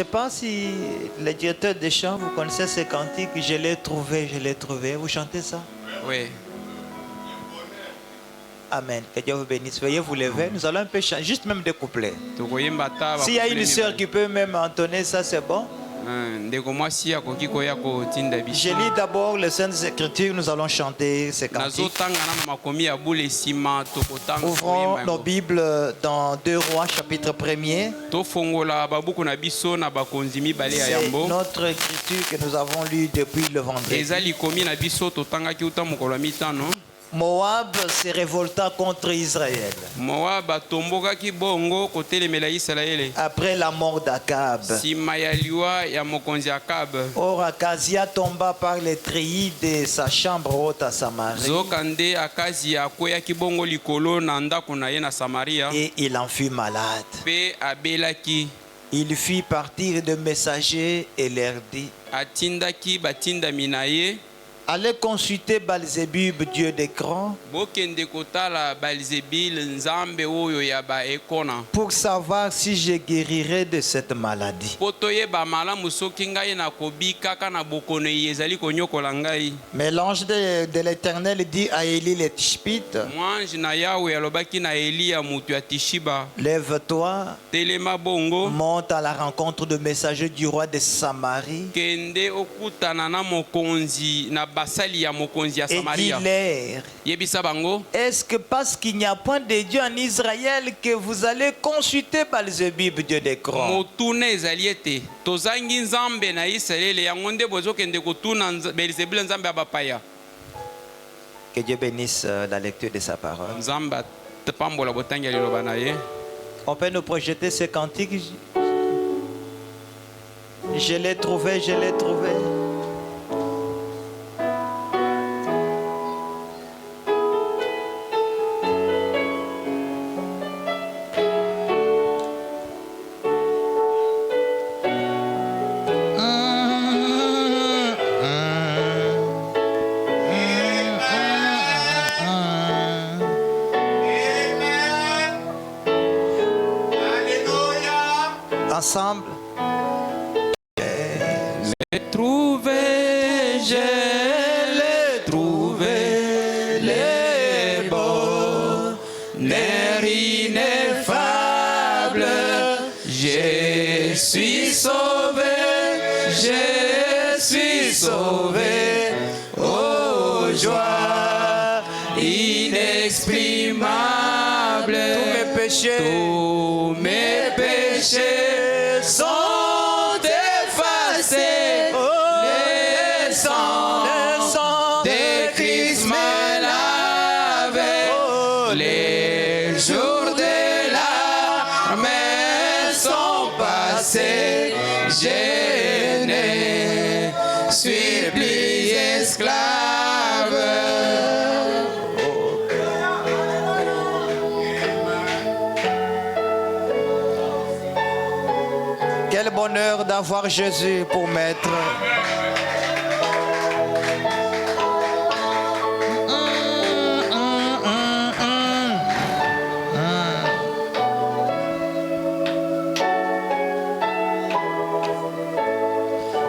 Je ne sais pas si le directeur des chants, vous connaissez ce cantique, je l'ai trouvé, je l'ai trouvé. Vous chantez ça? Oui. Amen. Que Dieu vous bénisse. Veuillez vous lever. Nous allons un peu chanter, juste même des couplets. S'il y a une sœur qui peut même entonner ça, c'est bon. Je lis d'abord les Saintes Écritures, nous allons chanter ces cantiques. Ouvrons nos Bibles dans 2 Rois, chapitre 1er. C'est notre écriture que nous avons lue depuis le vendredi. Moab se révolta contre Israël. Après la mort d'Akab. Or Akazia tomba par les treillis de sa chambre haute à Samarie. Et il en fut malade. Il fit partir de messagers et leur dit: allez consulter Balzébub, dieu d'écran, pour savoir si je guérirai de cette maladie. Mais l'ange de l'Éternel dit à Élie le Tishbite: lève-toi, monte à la rencontre de messagers du roi de Samarie, et dis-leur: est-ce que parce qu'il n'y a point de Dieu en Israël que vous allez consulter Balzébub, dieu d'écran? Que Dieu bénisse la lecture de sa parole. On peut nous projeter ce cantique. Je l'ai trouvé, je l'ai trouvé. Ensemble. Je l'ai trouvé, le bonheur ineffable. Je suis sauvé, oh joie inexprimable. Tous mes péchés sont effacés. Le sang de Christ me lave. Les jours de larmes sont passés. Je ne suis plus esclave. Quel bonheur d'avoir Jésus pour maître.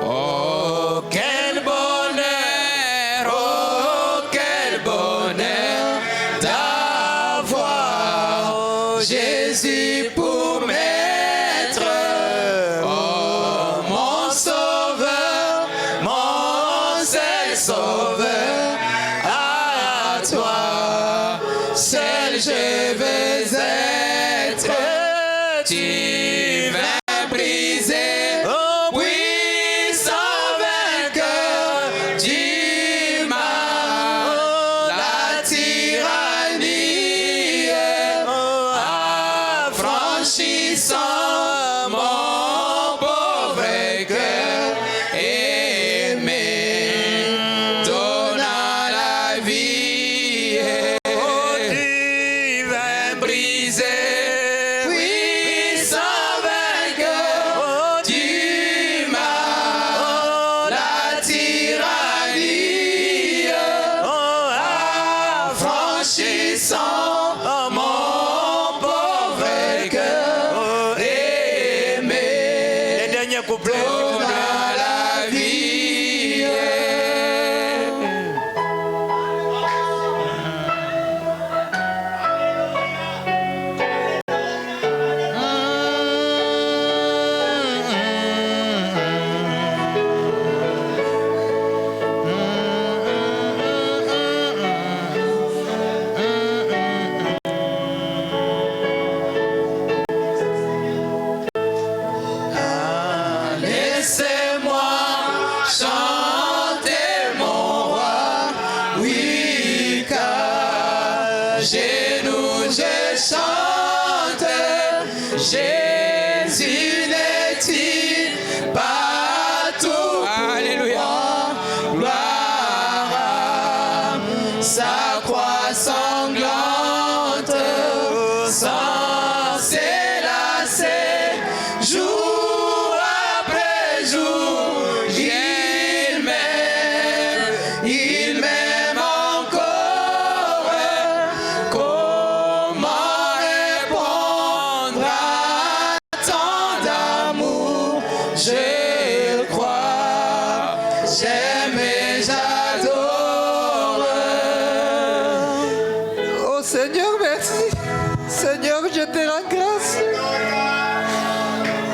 Oh, quel bonheur d'avoir Jésus pour maître. Sauveur, à toi seul je veux être. Tu vas briser, puissant vainqueur du mal, la tyrannie, affranchissant mon pauvre cœur. vous plaît. la vie. Jésus n'est-il partout? Alléluia. Gloire à sa croix sanglante, sans s'élasser, jour après jour, il m'aime encore. Comment répondre à tant d'amour? Je crois, j'aime et j'adore. Oh Seigneur, merci. Seigneur, je te rends grâce.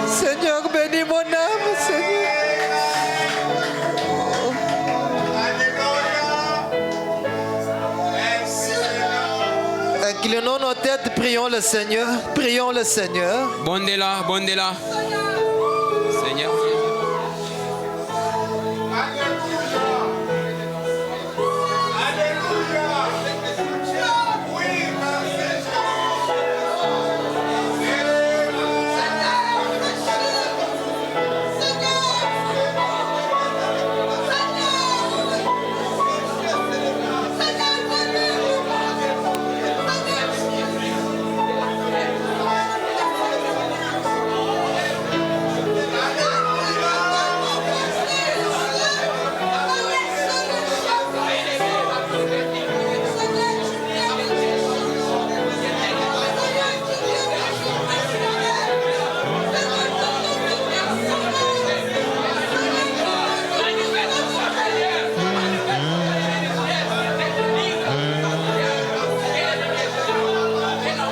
Seigneur, bénis mon âme, Seigneur. Inclinons nos têtes, prions le Seigneur. Prions le Seigneur. Bondela, bondela. Seigneur.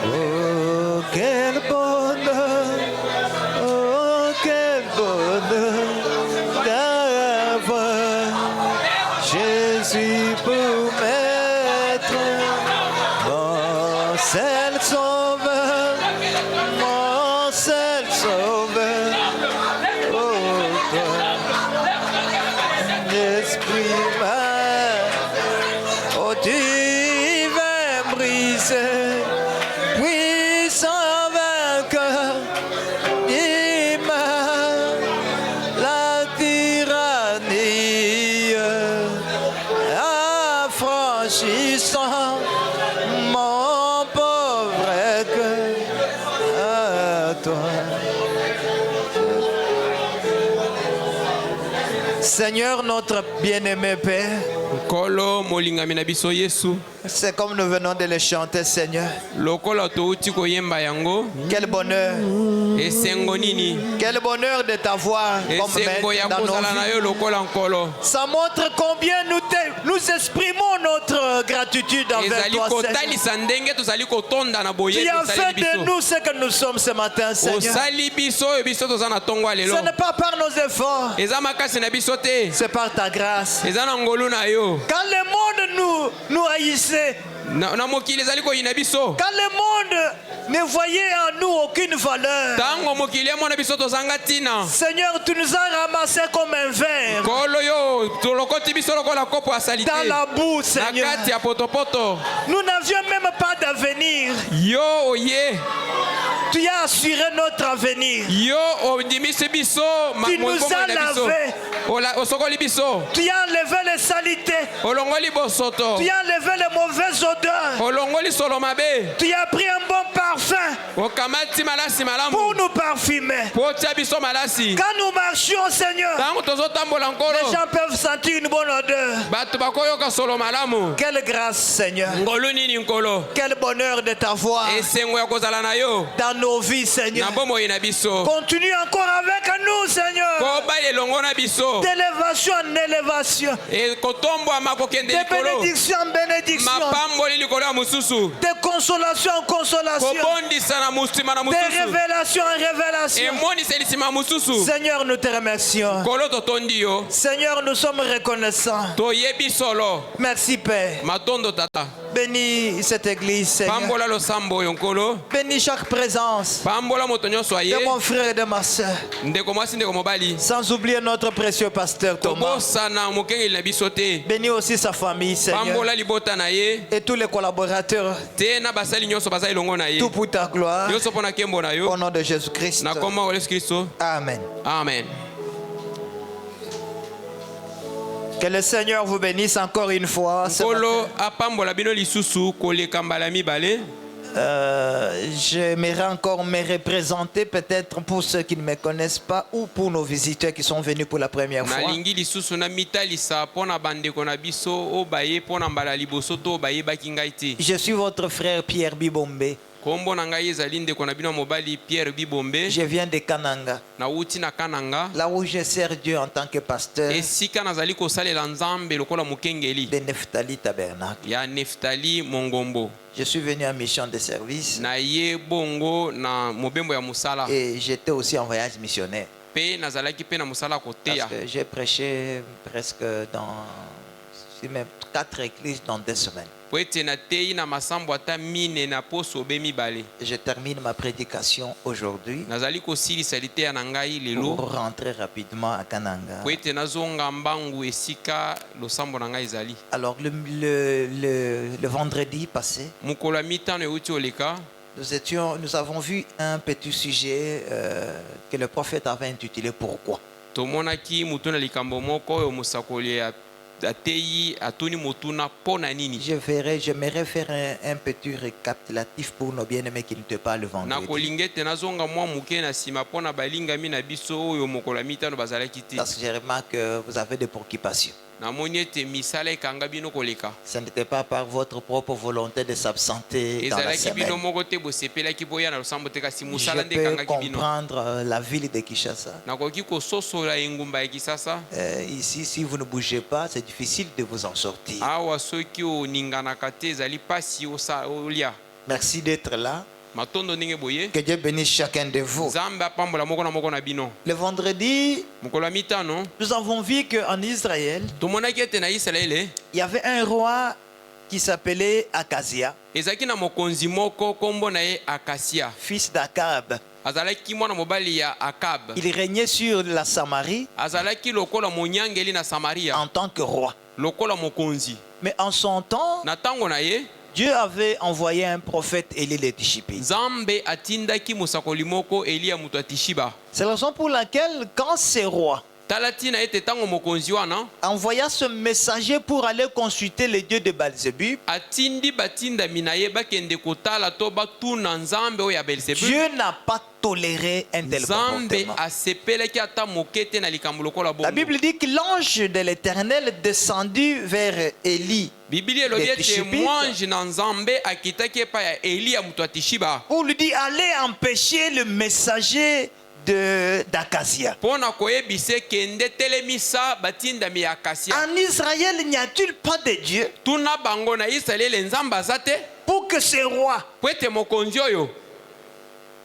Oh, quel bonheur, oh, quel bonheur d'avoir Jésus pour maître, mon seul sauveur, mon seul sauveur. Oh, toi, l'esprit m'a, oh, tu vas briser. Puissant vainqueur, dis-moi la tyrannie, affranchissant mon pauvre cœur à toi. Seigneur, notre bien-aimé Père, Kolo molingami na biso Yesu. c'est comme nous venons de le chanter, Seigneur. Lokola touti koyemba yango. Quel bonheur, Esengo nini? quel bonheur de t'avoir comme Esengo ya maître dans nos kozala na vies. yo lokola nkolo. Ça montre combien nous exprimons notre gratitude envers Ezali toi, Seigneur. kotalisa ndenge tozali kotonda na boye Tu as fait tosali de biso. nous ce que nous sommes ce matin, Seigneur. Osali biso oyo biso toza na tongo ya lelo. Ce n'est pas par nos efforts, Eza makasi na biso te. c'est par ta grâce. Eza na ngolu na yo. Quand le monde nous haïssait, Na mokili ezali koyina biso. quand le monde ne voyait en nous aucune valeur, Tango mokili emona biso tozanga tina. Seigneur, tu nous as ramassés comme un verre Kolo yo tolokoti biso lokola kopo ya salite. dans la boue, Na Seigneur. kati ya potopoto. Nous n'avions même pas d'avenir. Yo oye. Tu as assuré notre avenir. Yo ondimisi biso Tu nous as lavés. osokoli biso. Tu as enlevé les saletés. Olongoli bosoto. Tu as enlevé les mauvaises odeurs. Olongoli solo mabe. Tu as pris un bon parfum Okamati malasi malamu. pour nous parfumer. Potia biso malasi. Quand nous marchions, Seigneur, Tango tozotambola les nkolo. gens peuvent sentir une bonne odeur. Bato bakoyoka solo malamu. Quelle grâce, Seigneur. Ngolu nini nkolo. Quel bonheur de t'avoir Esengo ya kozala na yo. dans nos vies, Seigneur. Na bomoi na biso. Continue encore avec nous, Seigneur. Koba elongo na biso. D'élévation en élévation. E kotombwama kokende De likolo. bénédiction en bénédiction. Mapamboli likolo ya mosusu. De consolation en consolation. Kobondisa na musima na De mosusu. révélation en révélation. Emonisa lisima mosusu. Seigneur, nous te remercions. Kolo totondi yo. Seigneur, nous sommes reconnaissants. Toyebi solo. Merci, Père. Matondo tata. Bénis cette église, Seigneur. Pambola losambo yo nkolo. Bénis chaque présence Pambola moto nyonso aye. de mon frère et de ma soeur. Ndeko mwasi ndeko mobali. Sans oublier notre précieux pasteur Thomas. Kobosana mokengeli na biso te. Bénis aussi sa famille, Seigneur. Pambola libota na ye. Et tous les collaborateurs. Te na basali nyonso baza elongo na ye. Tout pour ta gloire. Nyonso mpona nkembo na Au yo. nom de Jésus-Christ. Na kombo ya Yesu Kristo. Amen. Amen. Que le Seigneur vous bénisse encore une fois. ce Nkolo matin. apambola bino lisusu koleka mbala mibale. J'aimerais encore me représenter peut-être pour ceux qui ne me connaissent pas ou pour nos visiteurs qui sont venus pour la première fois. Nalingi lisusu na mitalisa mpona bandeko na biso oyo baye mpona mbala liboso to bayebaki ngai te. Je suis votre frère Pierre Bibombe. Kombo na ngai ezali ndeko na bino ya mobali Pierre Bibombe. Je viens de Kananga, Nauti na Kananga. là où je sers Dieu en tant que pasteur Esika nazali kosalela nzambe lokola mokengeli de Nephtali Tabernacle. ya Neftali Mongombo. Je suis venu en mission de service Na ye bongo na mobembo ya musala. et j'étais aussi en voyage missionnaire. Pe nazalaki pe na musala koteya. Parce que j'ai prêché presque dans même 4 églises dans 2 semaines. Po ete natei na masambo ata mine na poso obe mibale. Je termine ma prédication aujourd'hui Nazali kosilisa liteya na ngai lelo. pour rentrer rapidement à Kananga. Po ete nazonga mbangu esika losambo na ngai ezali. Alors le vendredi passé, Mokolo ya mitano euti oleka. nous avons vu un petit sujet que le prophète avait intitulé Pourquoi. Tomonaki mutu na likambo moko oyo mosakoli ateyi atuni motuna pona nini. J'aimerais faire un petit récapitulatif pour nos bien-aimés qui n'étaient pas le Na vendredi. kolinga ete nazonga mwa muke na nsima mpona balingami na biso oyo mokolo ya mitano bazalaki te. Parce que je remarque que vous avez des préoccupations. Namoni ete misala ekanga bino koleka. Ce n'était pas par votre propre volonté de s'absenter dans la Ezalaki bino semaine. moko te bosepelaki boya na losambo te kasi Je mosala nde peux ekangaki bino. comprendre la ville de Kinshasa. Nakoki kososola engumba ya Kisasa. Ici, si vous ne bougez pas, c'est difficile de vous en sortir. Awa soki oninganaka te ezali pasi olia. Merci d'être là. Matondo ndenge boye. Que Dieu bénisse chacun de vous. Nzambe apambola moko na bino. Le vendredi, Mokolo ya mitano nous avons vu qu'en Israël, tomonaki ete na Israele il y avait un roi qui s'appelait Akazia, ezalaki na mokonzi moko kombo na ye Akasia. fils d'Akab. Azalaki mwana mobali ya Akab. Il régnait sur la Samarie Azalaki lokola monyangeli na Samaria. en tant que roi. Lokola mokonzi. Mais en son temps, Na tango na ye Dieu avait envoyé un prophète Élie le Tishipi. Nzambe atindaki mosakoli moko Eliya mutu ya Tishiba. C'est la raison pour laquelle, quand ce roi Tala tina ete tango mokonzi wana envoya ce messager pour aller consulter le dieu de Baal-Zébub, atindi batindami na ye bakende kotala to batuna Nzambe oyo ya Belzebub. Dieu n'a pas toléré un tel Nzambe comportement. asepelaki ata moke te na likambo lokola La bongo. Bible dit que l'ange de l'Éternel descendu vers Élie Bibili elobi de ete Tishibite mwanji na Nzambe akitaki epai ya Eliya mutu ya Tishiba pour lui dire allez empêcher le messager d'Akazia. mpona koyebisa kende telemisa batindami ya Akasia. En Israël, n'y a-t-il pas de Dieu Tuna bango na Israele Nzambe aza te pour que ce roi po ete mokonzi oyo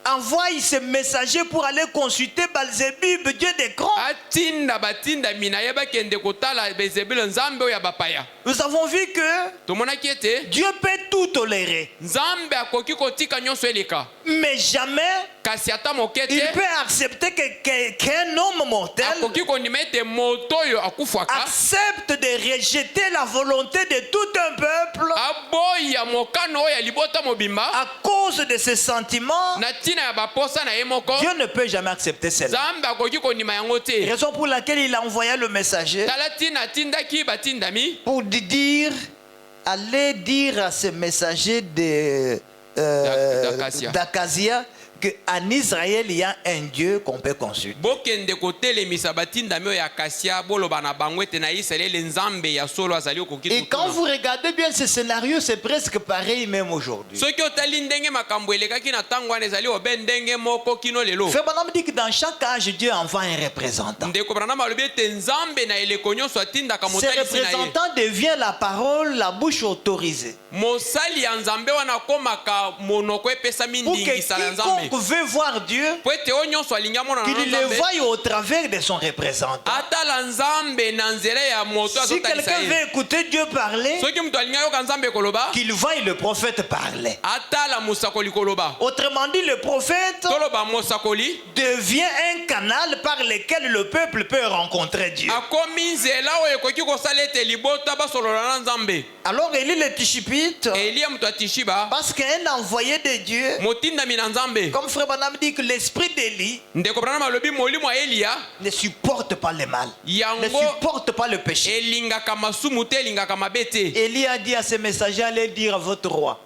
envoie ce messager pour aller consulter Baal-Zébub, Dieu des grands? atinda batindami na ye bakende kotala Belzebul Nzambe oyo ya bapaya. Nous avons vu que Tomonaki ete Dieu peut tout tolérer, Nzambe akoki kotika nyonso eleka mais jamais kasi ata moke il te peut accepter qu'un homme mortel akoki kondima ete moto oyo akufwaka accepte de rejeter la volonté de tout un peuple aboya mokano oyo ya libota mobimba à cause cause de ses sentiments, na ntina ya baposa na ye moko Dieu ne peut jamais accepter cela. nzambe akoki kondima yango te. Raison pour laquelle il a envoyé le messager tala ntina atindaki batindami pour dire, allez dire à ce messager d'Akazia qu'en Israël, il y a un Dieu qu'on peut consulter. bokende kotelemisa batindami oyo ya kasia boloba na bango ete na Israele nzambe ya solo azali okoki Et quand tutuna. vous regardez bien ce scénario, c'est presque pareil même aujourd'hui. soki otali ndenge makambo elekaki na ntango wana ezali obe ndenge moko kino lelo. Frère Branham dit que dans chaque âge, Dieu envoie un représentant. ndeko branama alobi ete nzambe na eleko nyonso atindaka Ce motalisi na ye. représentant devient la parole, la bouche autorisée. mosali ya nzambe wana akomaka monoko epesami Pour que ndingisa na nzambe quiconque veut voir Dieu, po ete oyo nyonso alingi amona na qu'il le nzambe voie au travers de son représentant. atala nzambe na nzela ya moto Si azotalisa quelqu'un ye. veut écouter Dieu parler, soki moto alingi ayoka nzambe koloba qu'il voie le prophète parler. atala mosakoli koloba. Autrement dit, le prophète toloba mosakoli devient un canal par lequel le peuple peut rencontrer Dieu. akomi nzela oyo ekoki kosala ete libota basolola na nzambe. Alors Élie le Tishipite, eliya moto atishiba parce qu'un envoyé de Dieu, motindami na nzambe. comme Frère Branham dit que l'esprit d'Élie ndeko branama alobi molimo ya eliya ne supporte pas le mal, ne yango supporte pas le péché. elingaka masumu te elingaka mabe te. Élie a dit à ses messagers, allez dire à votre roi,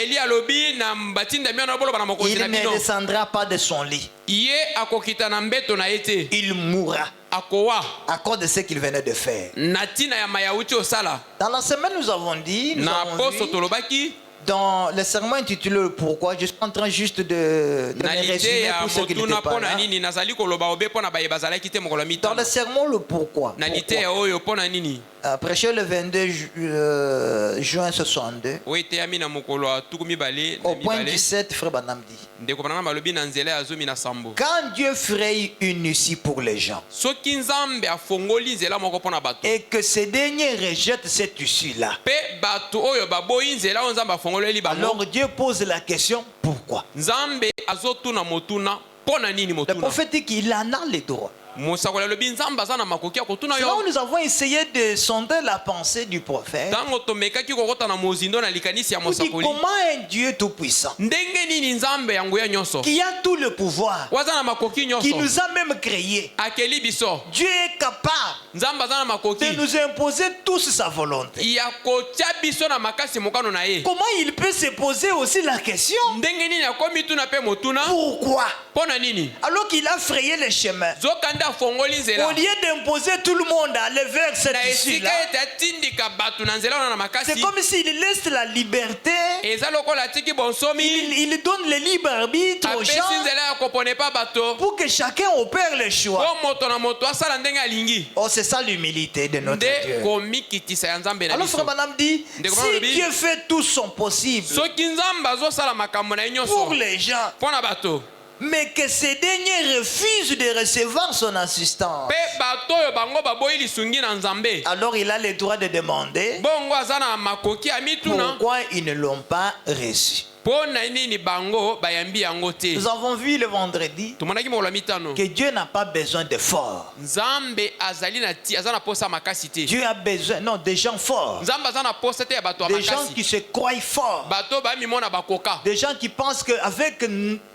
eliya alobi na batindami wana boloba na mokonzi il na ne bino descendra pas de son lit, ye akokita na mbeto na ye te il mourra akowa à cause de ce qu'il venait de faire. na ntina ya mayauti osala. Dans la semaine, nous avons dit, nous na avons poso vu, tolobaki dans le sermon intitulé Le Pourquoi, je suis en train juste de na me lide résumer ya pour ceux qui motuna n'étaient pas mpona là. nini nazali koloba obe mpona baye bazalaki te mokolo ya Dans mitano le sermon Le Pourquoi, na lite ya oyo mpona nini prêché le 22 juin 62, oyo eteyami na mokolo ya tuku mibale na au point mibale 17, Frère Branham dit, ndeko branama balobi na nzela ya zomi na sambo quand Dieu fraye une issue pour les gens soki nzambe afongoli nzela moko mpona bato et que ces derniers rejettent cette issue-là, mpe bato oyo baboyi nzela oyo nzambe afongoleli bango alors Dieu pose la question, pourquoi? nzambe azotuna motuna mpona nini Le motuna prophète dit qu'il en a le droit. mosakoli alobi nzambe aza na makoki ya kotuna C'est là yo où nous avons essayé de sonder la pensée du prophète. ntango tomekaki kokota na mozindo na likanisi ya On dit, mosakoli comment un Dieu tout-puissant, ndenge nini nzambe ya nguya nyonso qui a tout le pouvoir, waza na makoki qui nyonso nous a même créés, akeli biso Dieu est capable nzambe aza na de makoki nous imposer tous sa volonté. ya kotia biso na makasi mokano na ye Comment il peut se poser aussi la question, ndenge nini akomi tuna mpe motuna pourquoi? mpona nini Alors qu'il a frayé les chemins, zokanda afongoli au nzela lieu d'imposer tout le monde à aller vers cette na esika issue-là, ete atindika bato na nzela wana na c'est makasi comme s'il laisse la liberté, eza lokola atiki bonsomi il donne le libre arbitre aux apesi gens nzela ya kopone pa bato pour que chacun opère le choix. po moto na moto asala ndenge alingi Oh, c'est ça l'humilité de notre nde Dieu. komikitisa ya nzambe na Alors, biso Frère Branham dit, Ndeko si Branham Dieu fait tout son possible soki nzambe azosala makambo na ye nyonso pour les gens, mpo na bato mais que ces derniers refusent de recevoir son assistance, mpe bato oyo bango baboyi lisungi na nzambe alors il a le droit de demander bongo aza na makoki ya mituna pourquoi ils ne l'ont pas reçu. mpo na nini bango bayambi yango te. Nous avons vu le vendredi tomonaki mokolo ya mitano que Dieu n'a pas besoin de forts. nzambe azali na aza na posa makasi te. Dieu a besoin, non, des gens forts. nzambe aza na posa te ya bato ya Des gens qui makasi se croient forts. bato bamimona bakoka Des gens qui pensent qu'avec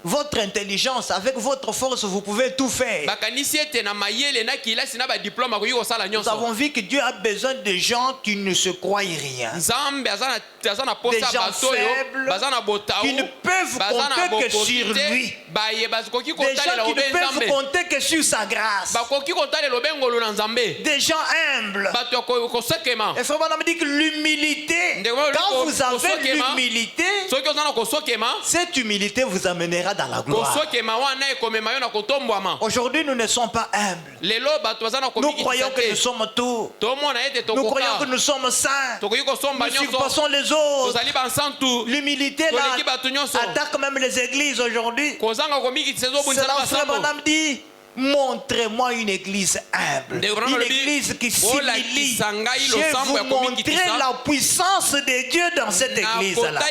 votre intelligence, avec votre force, vous pouvez tout faire. bakanisi ete na mayele na kilasi na badiplome akoki kosala Nous nyonso. avons vu que Dieu a besoin de gens qui ne se croient rien. nzambe aza na Des posa gens bato oyo faibles baza na botau qui ne peuvent baza na compter que bokoki sur te lui. baye bakoki Des gens kotalela qui obe ne peuvent nzambe compter que sur sa grâce. bakoki kotalela obengolu na nzambe Des gens humbles. bato ya kosokema. Et Frère Branham dit que l'humilité, Ndeko Branham quand dit vous avez kosokema. l'humilité, soki oza na kosokema cette humilité vous amènera dans la gloire. kosokema wana ekomema yo na kotombwama. Aujourd'hui, nous ne sommes pas humbles. lelo bato baza na Nous croyons komikitisa que nous te sommes tout. tomona ete Nous croyons que tokoka nous sommes saints. tokoki kosomba Nous nyonso surpassons les autres. tozali bansantu L'humilité là toleki bato nyonso attaque même les églises aujourd'hui. kozanga komikitisa C'est ezobundisa là na où Frère basango Branham dit, montrez-moi une église humble, une église qui s'humilie. Je vais vous montrer la puissance de Dieu dans cette église-là.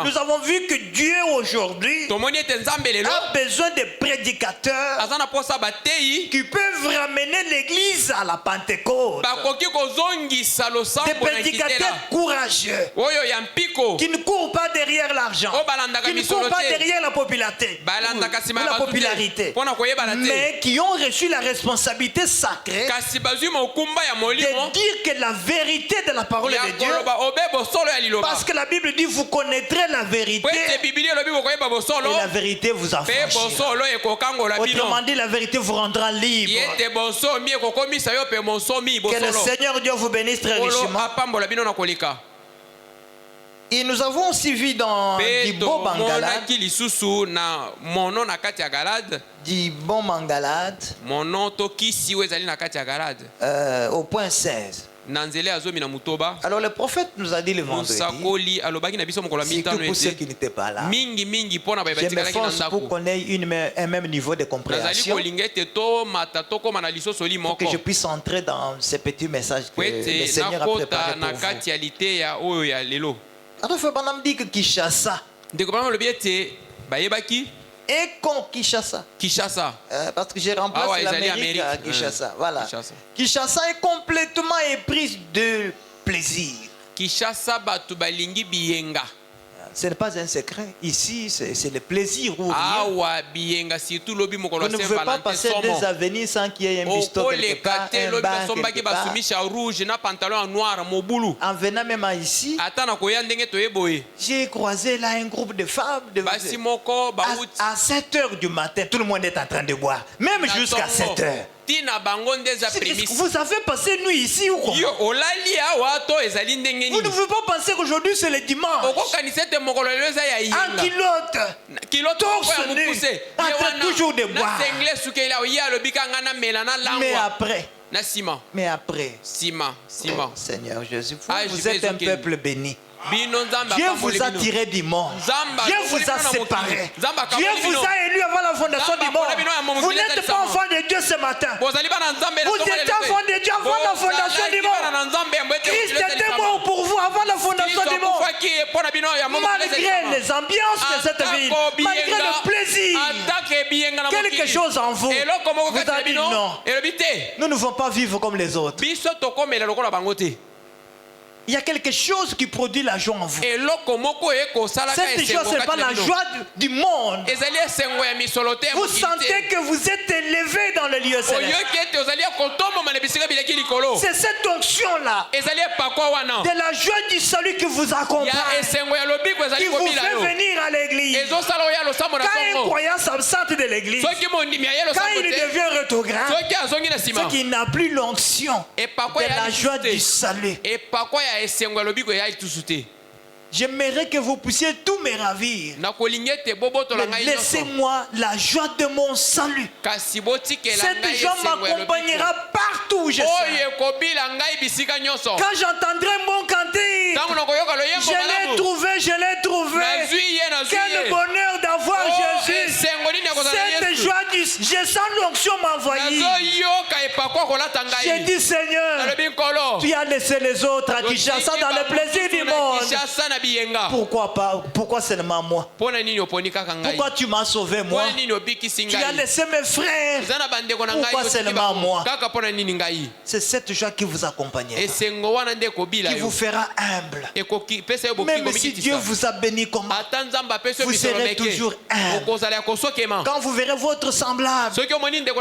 Nous avons vu que Dieu aujourd'hui a besoin de prédicateurs qui peuvent ramener l'église à la Pentecôte. Des prédicateurs courageux qui ne courent pas derrière l'argent, qui ne courent pas derrière la popularité, mais qui ont reçu la responsabilité sacrée de dire que la vérité de la parole de Dieu, parce que la Bible dit vous connaîtrez la vérité et la vérité vous affranchira. Autrement dit, la vérité vous rendra libre. Que le Seigneur Dieu vous bénisse très richement. Et nous avons aussi vu dans Dibon Mangalade, au point 16. Alors le prophète nous a dit le vendredi, surtout pour ceux qui n'étaient pas là, je m'efforce pour qu'on ait un même niveau de compréhension, pour que je puisse entrer dans ces petits messages que le Seigneur a préparés pour vous. Alors Frère Branham dit que Kinshasa, et quand Kinshasa, parce que j'ai remplacé l'Amérique à Kinshasa. Voilà. Kinshasa est complètement éprise de plaisir. Ce n'est pas un secret. Ici, c'est le plaisir ou rien. Vous ne pouvez pas passer des avenues sans qu'il y ait un bistrot quelque part, un bar quelque part. En venant même ici, j'ai croisé là un groupe de femmes. À 7 h du matin, tout le monde est en train de boire. Même jusqu'à 7 h. Vous avez passé nuit ici ou quoi? Vous ne pouvez pas penser qu'aujourd'hui c'est le dimanche. En kilote, torse nu, en train toujours de boire. Mais après, oh, Seigneur Jésus, vous êtes un peuple béni. Dieu vous a tiré du monde. Dieu vous a séparé. Dieu vous a élu avant la fondation du monde. Vous n'êtes pas enfant de Dieu ce matin. Vous êtes enfant de Dieu avant la fondation du monde. Christ était mort pour vous avant la fondation du monde. Malgré les ambiances de cette ville, malgré le plaisir, quelque chose en vous vous a dit non. Nous ne pouvons pas vivre comme les autres. Il y a quelque chose qui produit la joie en vous. Cette joie, ce n'est pas la joie du monde. Vous sentez que vous êtes élevé dans le lieu céleste. C'est cette onction-là de la joie du salut qui vous accompagne, qui vous fait venir à l'église. Quand un croyant s'absente de l'église, quand il devient rétrograde, c'est qu'il n'a plus l'onction de la joie du salut. J'aimerais que vous puissiez tout me ravir. Laissez-moi la joie de mon salut. Cette joie m'accompagnera partout où je serai. Quand j'entendrai mon cantique, je l'ai trouvé. Quel bonheur d'avoir Jésus. Cette joie, je sens l'onction m'envoyer. J'ai dit Seigneur, tu as laissé les autres à Kinshasa dans le plaisir du monde. Pourquoi pas? Pourquoi seulement moi? Pourquoi tu m'as sauvé moi? Tu as laissé mes frères. Pourquoi seulement moi? C'est cette joie qui vous accompagnera, qui vous fera humble. Même si Dieu vous a béni comme vous serez toujours humble. Quand vous verrez votre semblable,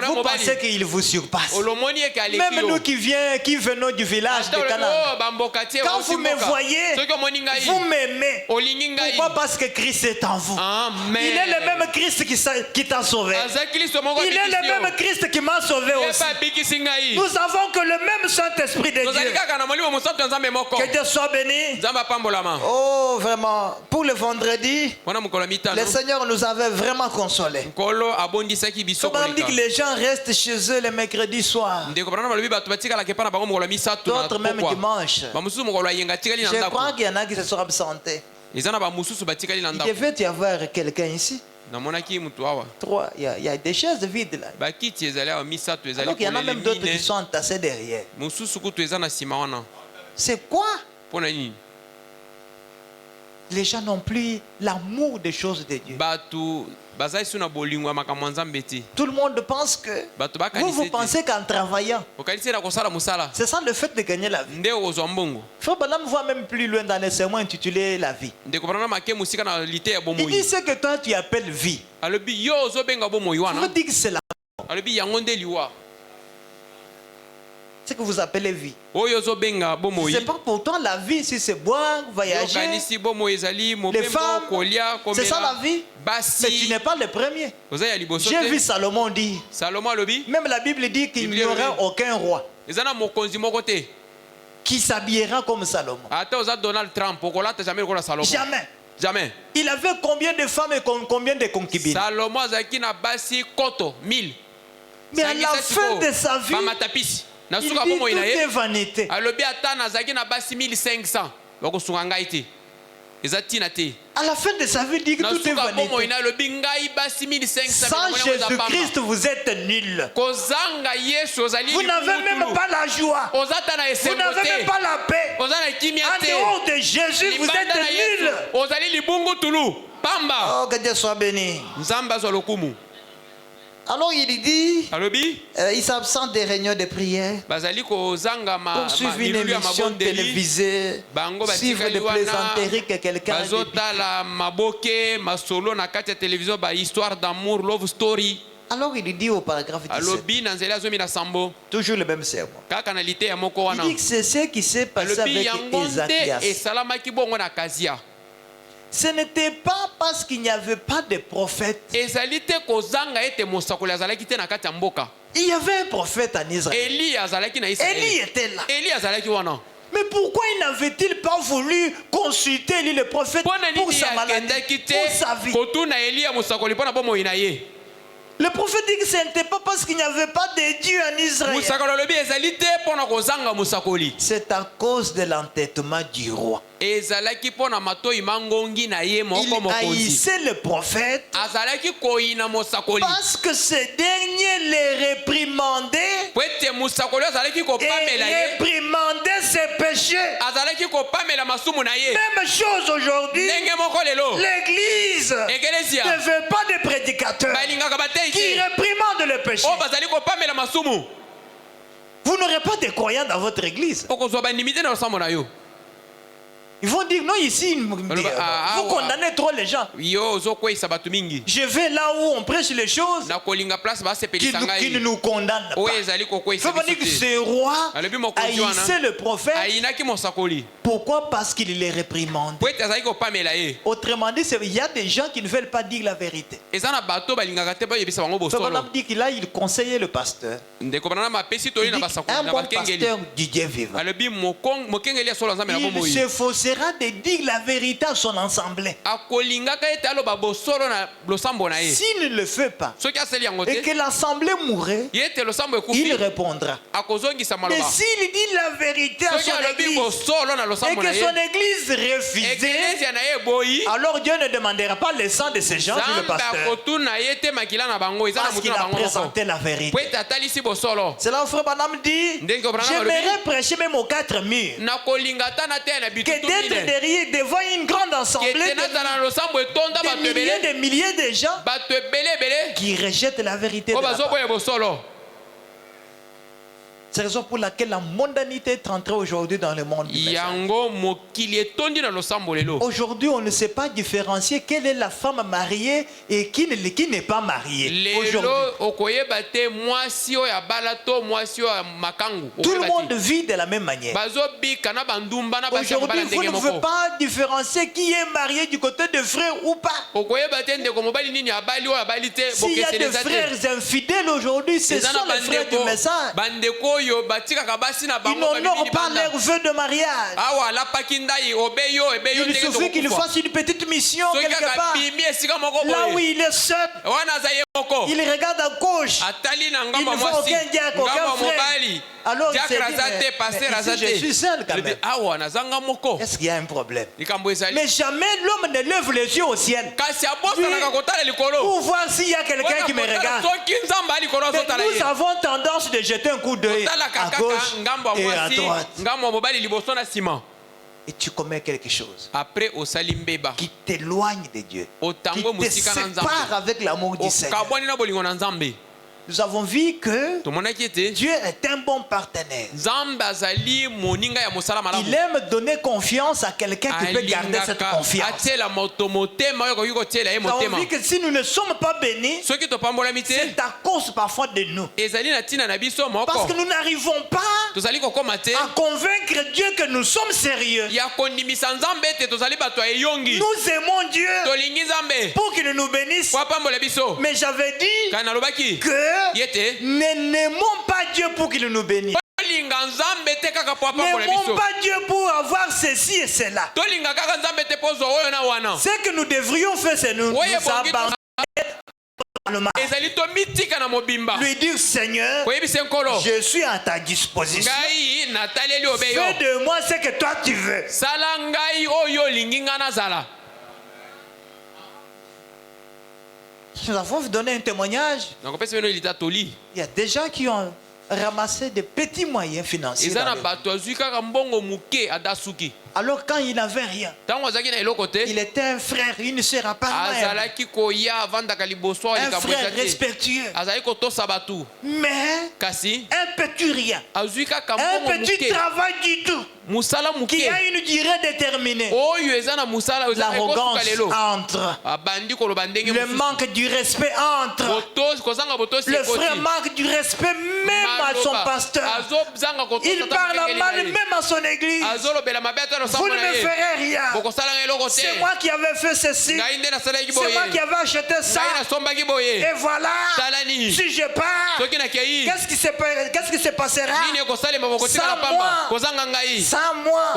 vous pensez qu'il vous surpasse. Même nous qui venons du village de Canaan, quand vous me voyez, vous m'aimez. Pourquoi? Parce que Christ est en vous. Amen. Il est le même Christ qui t'a sauvé. Il est le même Christ qui m'a sauvé aussi. Nous avons que le même Saint-Esprit de Dieu. Que Dieu soit béni. Oh, vraiment. Pour le vendredi, le Seigneur nous avait vraiment consolés. Comment on dit que les gens restent chez eux le mercredi soir, d'autres même dimanche. Je crois qu'il y en a qui se sont absentés. Il devait y avoir quelqu'un ici. 3. Il y a des chaises vides là. Alors qu'il y en a même d'autres qui sont entassés derrière. C'est quoi? Les gens n'ont plus l'amour des choses de Dieu. Tout le monde pense que vous pensez qu'en travaillant, c'est ça le fait de gagner la vie. Frère Branham va même plus loin dans les sermons intitulés La vie. Il dit ce que toi tu appelles vie. Vous dites que c'est la ce que vous appelez vie. C'est pas pour toi la vie si c'est boire, voyager, les femmes, c'est ça la vie. Mais tu n'es pas le premier. J'ai vu Salomon dire, même la Bible dit qu'il n'y aura aucun roi qui s'habillera comme Salomon. Jamais. Jamais. Il avait combien de femmes et combien de concubines? Salomon azaki na basi koto 1000. Mais à la fin de sa vie, il dit tout est vanité. À la fin de sa vie, il dit que tout est vanité. Sans Jésus-Christ, vous êtes nuls. Vous n'avez même pas la joie. Vous n'avez même pas la paix. En dehors de Jésus, vous êtes nuls. Oh, que Dieu soit béni. Alors il dit, il s'absente des réunions de prière pour suivre une émission télévisée, suivre des plaisanteries que quelqu'un a dit. Alors il dit au paragraphe 17, toujours le même sermon, il dit que c'est ce qui s'est passé avec Ézéchias. Ce n'était pas parce qu'il n'y avait pas de prophète. Il y avait un prophète en Israël. Élie était là. Mais pourquoi il n'avait-il pas voulu consulter le prophète pour sa maladie, pour sa vie? Le prophète dit que ce n'était pas parce qu'il n'y avait pas de Dieu en Israël. C'est à cause de l'entêtement du roi. Il haïssait le prophète parce que ce dernier les réprimandait et réprimandait ses péchés. Même chose aujourd'hui. L'église ne veut pas de prédicateurs qui réprimandent le péché. Vous n'aurez pas de croyants dans votre église. Ils vont dire non ici, vous condamnez trop les gens. Je vais là où on prêche les choses qui ne nous condamnent pas. Il faut dire que ce roi haïssait le prophète. Pourquoi? Parce qu'il les réprimande. Autrement dit, il y a des gens qui ne veulent pas dire la vérité. Il dit qu'il a, il conseillait le pasteur. Il dit, un bon pasteur du Dieu vivant, il se forçait de dire la vérité à son assemblée. S'il ne le fait pas et que l'assemblée mourrait, il répondra. Mais s'il dit la vérité à son église et que son église refusait, alors Dieu ne demandera pas le sang de ces gens, dit le pasteur, parce qu'il a présenté la vérité. C'est là où Frère Branham dit, j'aimerais prêcher même aux 4 murs, que d'être derrière devant une grande assemblée de milliers de gens qui rejettent la vérité de la parole. C'est la raison pour laquelle la mondanité est entrée aujourd'hui dans le monde. Aujourd'hui, on ne sait pas différencier quelle est la femme mariée et qui n'est pas mariée. Tout le monde vit de la même manière. Aujourd'hui, vous ne pouvez pas différencier qui est marié du côté de frères ou pas. S'il y a des frères infidèles aujourd'hui, ce sont les frères du message. Ils n'honorent pas leur vœu de mariage. Il suffit qu'il fasse une petite mission quelque part. Là où il est seul, il regarde à gauche. Il ne voit aucun diacre, aucun frère. Alors il se dit, mais si je suis seul quand même. Est-ce qu'il y a un problème? Mais jamais l'homme ne lève les yeux au ciel pour voir s'il y a quelqu'un qui me regarde. Mais nous avons tendance de jeter un coup d'œil à gauche et à droite. Et tu commets quelque chose qui t'éloigne de Dieu, qui te sépare avec l'amour du Seigneur. Nous avons vu que Dieu est un bon partenaire. Il aime donner confiance à quelqu'un qui peut garder cette confiance. Nous avons vu que si nous ne sommes pas bénis, c'est à cause parfois de nous. Parce que nous n'arrivons pas à convaincre Dieu que nous sommes sérieux. Nous aimons Dieu pour qu'il nous bénisse. Mais j'avais dit que n'aimons pas Dieu pour qu'il nous bénisse. N'aimons pas Dieu pour avoir ceci et cela. Ce que nous devrions faire, c'est nous abandonner. Lui dire, Seigneur, je suis à ta disposition. Fais de moi ce que toi tu veux. Nous avons donné un témoignage. Il y a des gens qui ont ramassé des petits moyens financiers. Alors quand il n'avait rien, il était un frère, une sœur à part, un frère respectueux. Mais un petit rien, un petit travail du tout, qui a une durée déterminée. L'arrogance entre, le manque du respect entre, le frère manque du respect même à son pasteur. Il parle mal même à son église. Vous ne me ferez rien. C'est moi qui avais fait ceci. C'est moi qui avais acheté ça. Et voilà, si je pars, qu'est-ce qui se passera sans moi?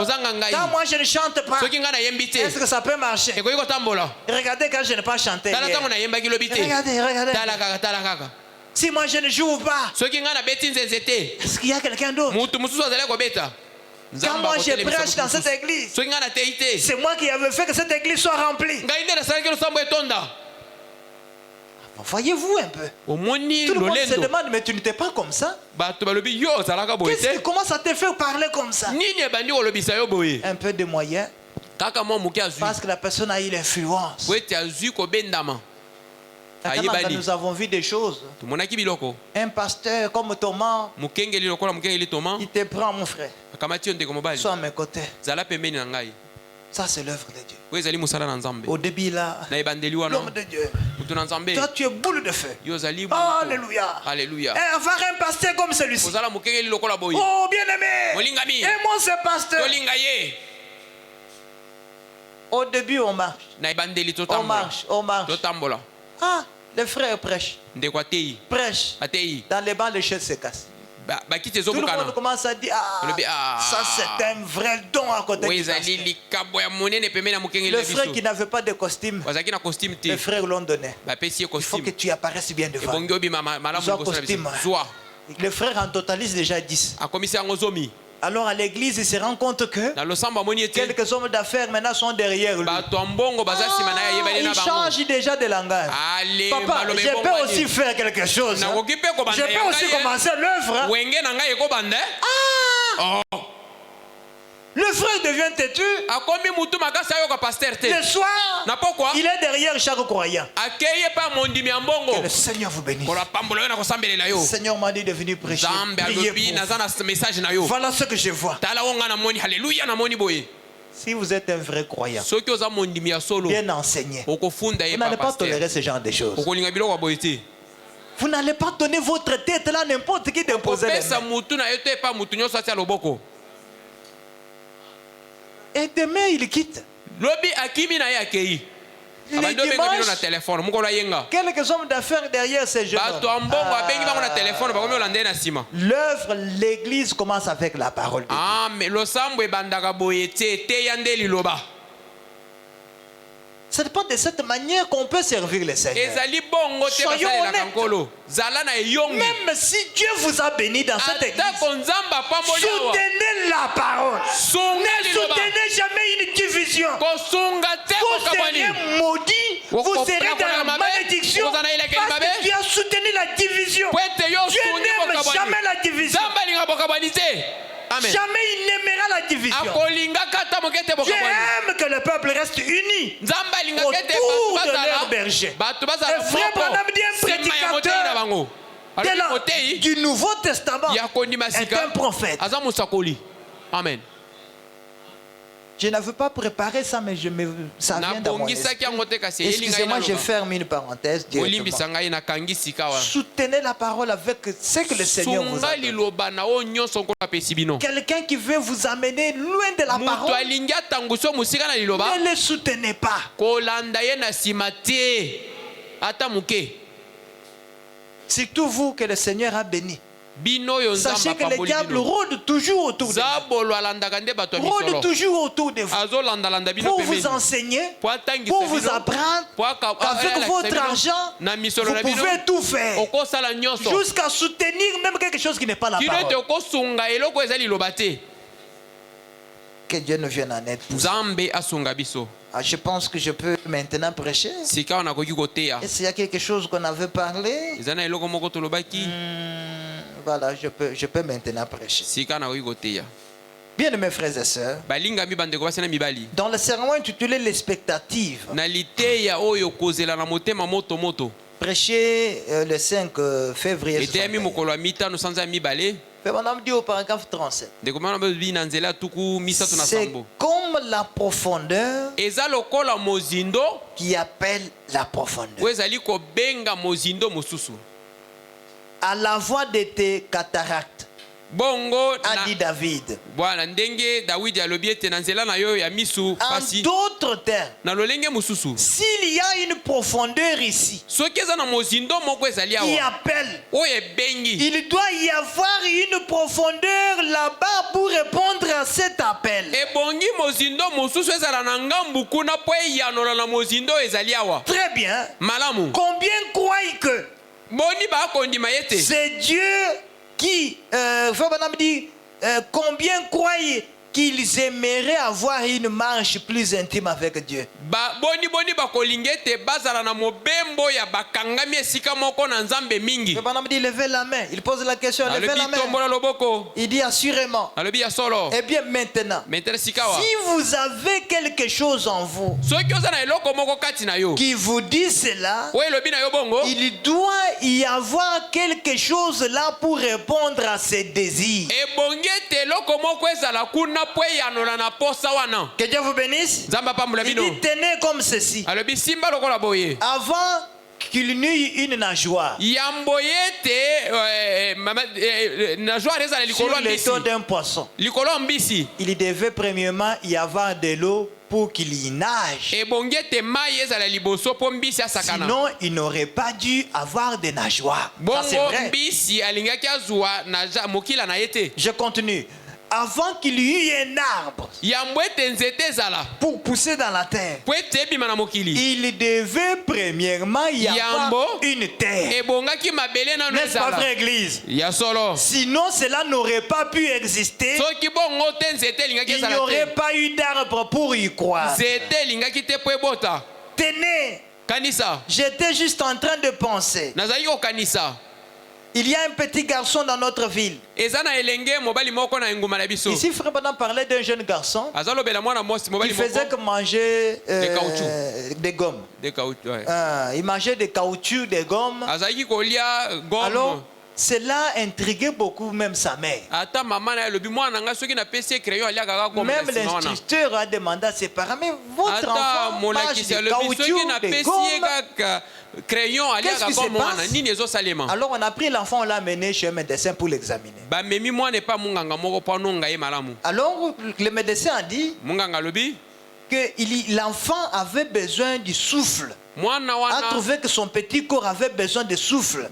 Quand moi je ne chante pas, est-ce que ça peut marcher? Regardez quand je n'ai pas chanté. Regardez. Si moi je ne joue pas, est-ce qu'il y a quelqu'un d'autre? Quand moi je prêche dans cette église, c'est moi qui avais fait que cette église soit remplie. Voyez-vous un peu. Tout le monde se demande, mais tu n'étais pas comme ça. Comment ça te fait parler comme ça? Un peu de moyens, parce que la personne a eu l'influence. Nous avons vu des choses. Un pasteur comme Thomas, il te prend, mon frère. Sois à mes côtés. Ça, c'est l'œuvre de Dieu. Au début, là, l'homme de Dieu. Toi, tu es boule de feu. Alléluia. Et avoir un pasteur comme celui-ci. Oh, bien-aimé. Et moi, ce pasteur. Au début, on marche. Ah, les frères prêchent. Dans les bancs, les chaises se cassent. Tout le monde commence à dire, ça c'est un vrai don à côté du pasteur. Le frère qui n'avait pas de costume, les frères l'ont donné. Il faut que tu apparaisses bien devant. Costume. Le frère en totalise déjà 10. Alors à l'église, il se rend compte que quelques hommes d'affaires maintenant sont derrière lui. Il change déjà de langage. Papa, je peux aussi faire quelque chose. Je peux aussi commencer l'œuvre. Le frère devient têtu. Le soir, il est derrière chaque croyant. Que le Seigneur vous bénisse. Le Seigneur m'a dit de venir prêcher. Voilà ce que je vois. Si vous êtes un vrai croyant, bien enseigné, vous n'allez pas tolérer ce genre de choses. Vous n'allez pas donner votre tête là n'importe qui d'imposer les mains. Et demain, il quitte. les dimanches, quelques hommes d'affaires derrière ces jeunes hommes. L'œuvre, l'église commence avec la parole de Dieu. Ce n'est pas de cette manière qu'on peut servir le Seigneur. Soyons honnêtes. Même si Dieu vous a béni dans cette église, soutenez la parole. Ne soutenez jamais une division. Vous serez maudit, vous serez dans la malédiction parce que Dieu a soutenu la division. Dieu n'aime jamais la division. Amen. Jamais il n'aimera la division. Dieu aime que le peuple reste uni autour de leur berger. Et frère Branham dit un prédicateur du Nouveau Testament est un prophète. Amen. Je n'avais pas préparé ça, mais ça vient dans mon esprit. Excusez-moi, je ferme une parenthèse. Soutenez la parole avec ce que le Seigneur vous a donné. Quelqu'un qui veut vous amener loin de la parole, ne le soutenez pas. Surtout vous que le Seigneur a béni. Sachez que le diable rôde toujours autour de vous. Rôde toujours autour de vous. Pour vous enseigner, pour vous apprendre qu'avec votre argent, vous pouvez tout faire. Jusqu'à soutenir même quelque chose qui n'est pas la parole. Que Dieu nous vienne en aide. Je pense que je peux maintenant prêcher. Est-ce qu'il y a quelque chose qu'on avait parlé? Voilà, je peux maintenant prêcher. Bien mes frères et sœurs, dans le sermon intitulé l'expectative, prêché le 5 février, on dit au paragraphe 37. C'est comme la profondeur qui appelle la profondeur. À la voix de tes cataractes, a dit David. En d'autres termes, s'il y a une profondeur ici qui appelle, il doit y avoir une profondeur là-bas pour répondre à cet appel. Très bien. Combien croient que c'est Dieu qui, combien croient qu'ils aimeraient avoir une marche plus intime avec Dieu? Levez la main. Il pose la question, levez la main. Il dit assurément. Eh bien maintenant, si vous avez quelque chose en vous qui vous dit cela, il doit y avoir quelque chose là pour répondre à ses désirs. Que Dieu vous bénisse. Il dit tenez comme ceci. Avant qu'il n'y ait une nageoire sur le dos d'un poisson, il devait premièrement y avoir de l'eau pour qu'il y nage. Sinon, il n'aurait pas dû avoir de nageoire. Ça, c'est vrai. Je continue. Avant qu'il y ait un arbre pour pousser dans la terre, il devait premièrement y avoir une terre. N'est-ce pas, frère Église? Sinon, cela n'aurait pas pu exister. Il n'y aurait pas eu d'arbre pour y croire. Tenez, j'étais juste en train de penser. Il y a un petit garçon dans notre ville. Ici, Frère Branham parlait d'un jeune garçon qui faisait que manger des gommes. Il mangeait des caoutchoucs, des gommes. Alors, cela intriguait beaucoup même sa mère. Même l'instructeur a demandé à ses parents, mais votre enfant mange des caoutchoucs, des gommes. Qu'est-ce qui se passe? Alors on a pris l'enfant, on l'a amené chez un médecin pour l'examiner. Alors le médecin a dit, que l'enfant avait besoin du souffle. A trouvé que son petit corps avait besoin de souffle.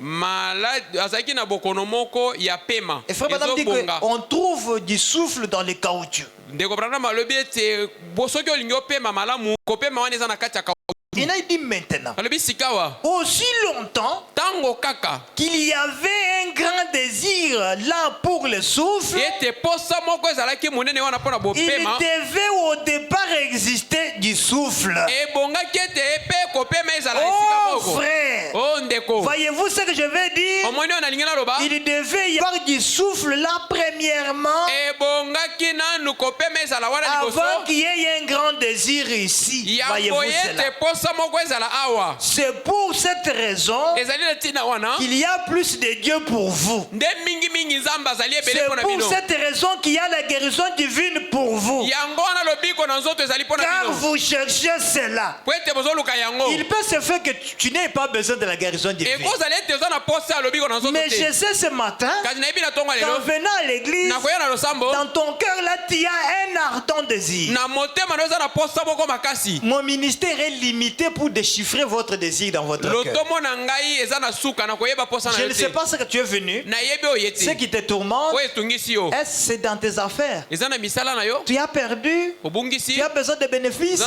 Et frère Branham dit qu'on trouve du souffle dans les caoutchoucs. Il a dit maintenant, aussi longtemps qu'il y avait un grand désir là pour le souffle, il devait au départ exister du souffle. Oh frère, voyez-vous ce que je veux dire? Il devait y avoir du souffle là premièrement avant qu'il y ait un grand désir ici. Voyez-vous cela? C'est pour cette raison qu'il y a plus de Dieu pour vous. C'est pour cette raison qu'il y a la guérison divine pour vous. Car vous cherchez cela. Il peut se faire que tu n'aies pas besoin de la guérison divine. Mais je sais ce matin, en venant à l'église, dans ton cœur là, tu as un ardent désir. Mon ministère est limité pour déchiffrer votre désir dans votre cœur. Je ne sais pas ce que tu es venu, ce qui te tourmente. Est-ce que c'est dans tes affaires? Tu as perdu? Tu as besoin de bénéfices?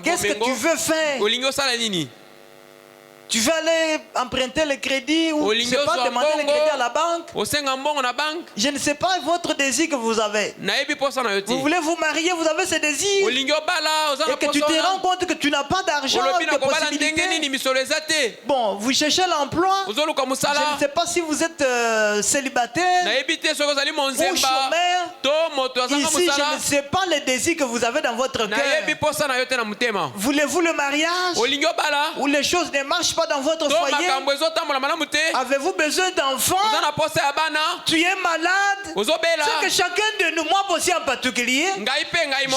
Qu'est-ce que tu veux faire? Tu veux aller emprunter le crédit ou je ne sais pas, demander le crédit à la banque? Je ne sais pas votre désir que vous avez. Vous voulez vous marier, vous avez ce désir. Et que tu te rends compte que tu n'as pas d'argent, de possibilités. Bon, vous cherchez l'emploi. Je ne sais pas si vous êtes célibataire ou chômeur. Ici, je ne sais pas les désirs que vous avez dans votre cœur. Voulez-vous le mariage? Ou les choses ne marchent pas dans votre foyer? Avez-vous besoin d'enfants? Tu es malade? C'est que chacun de nous, moi aussi en particulier,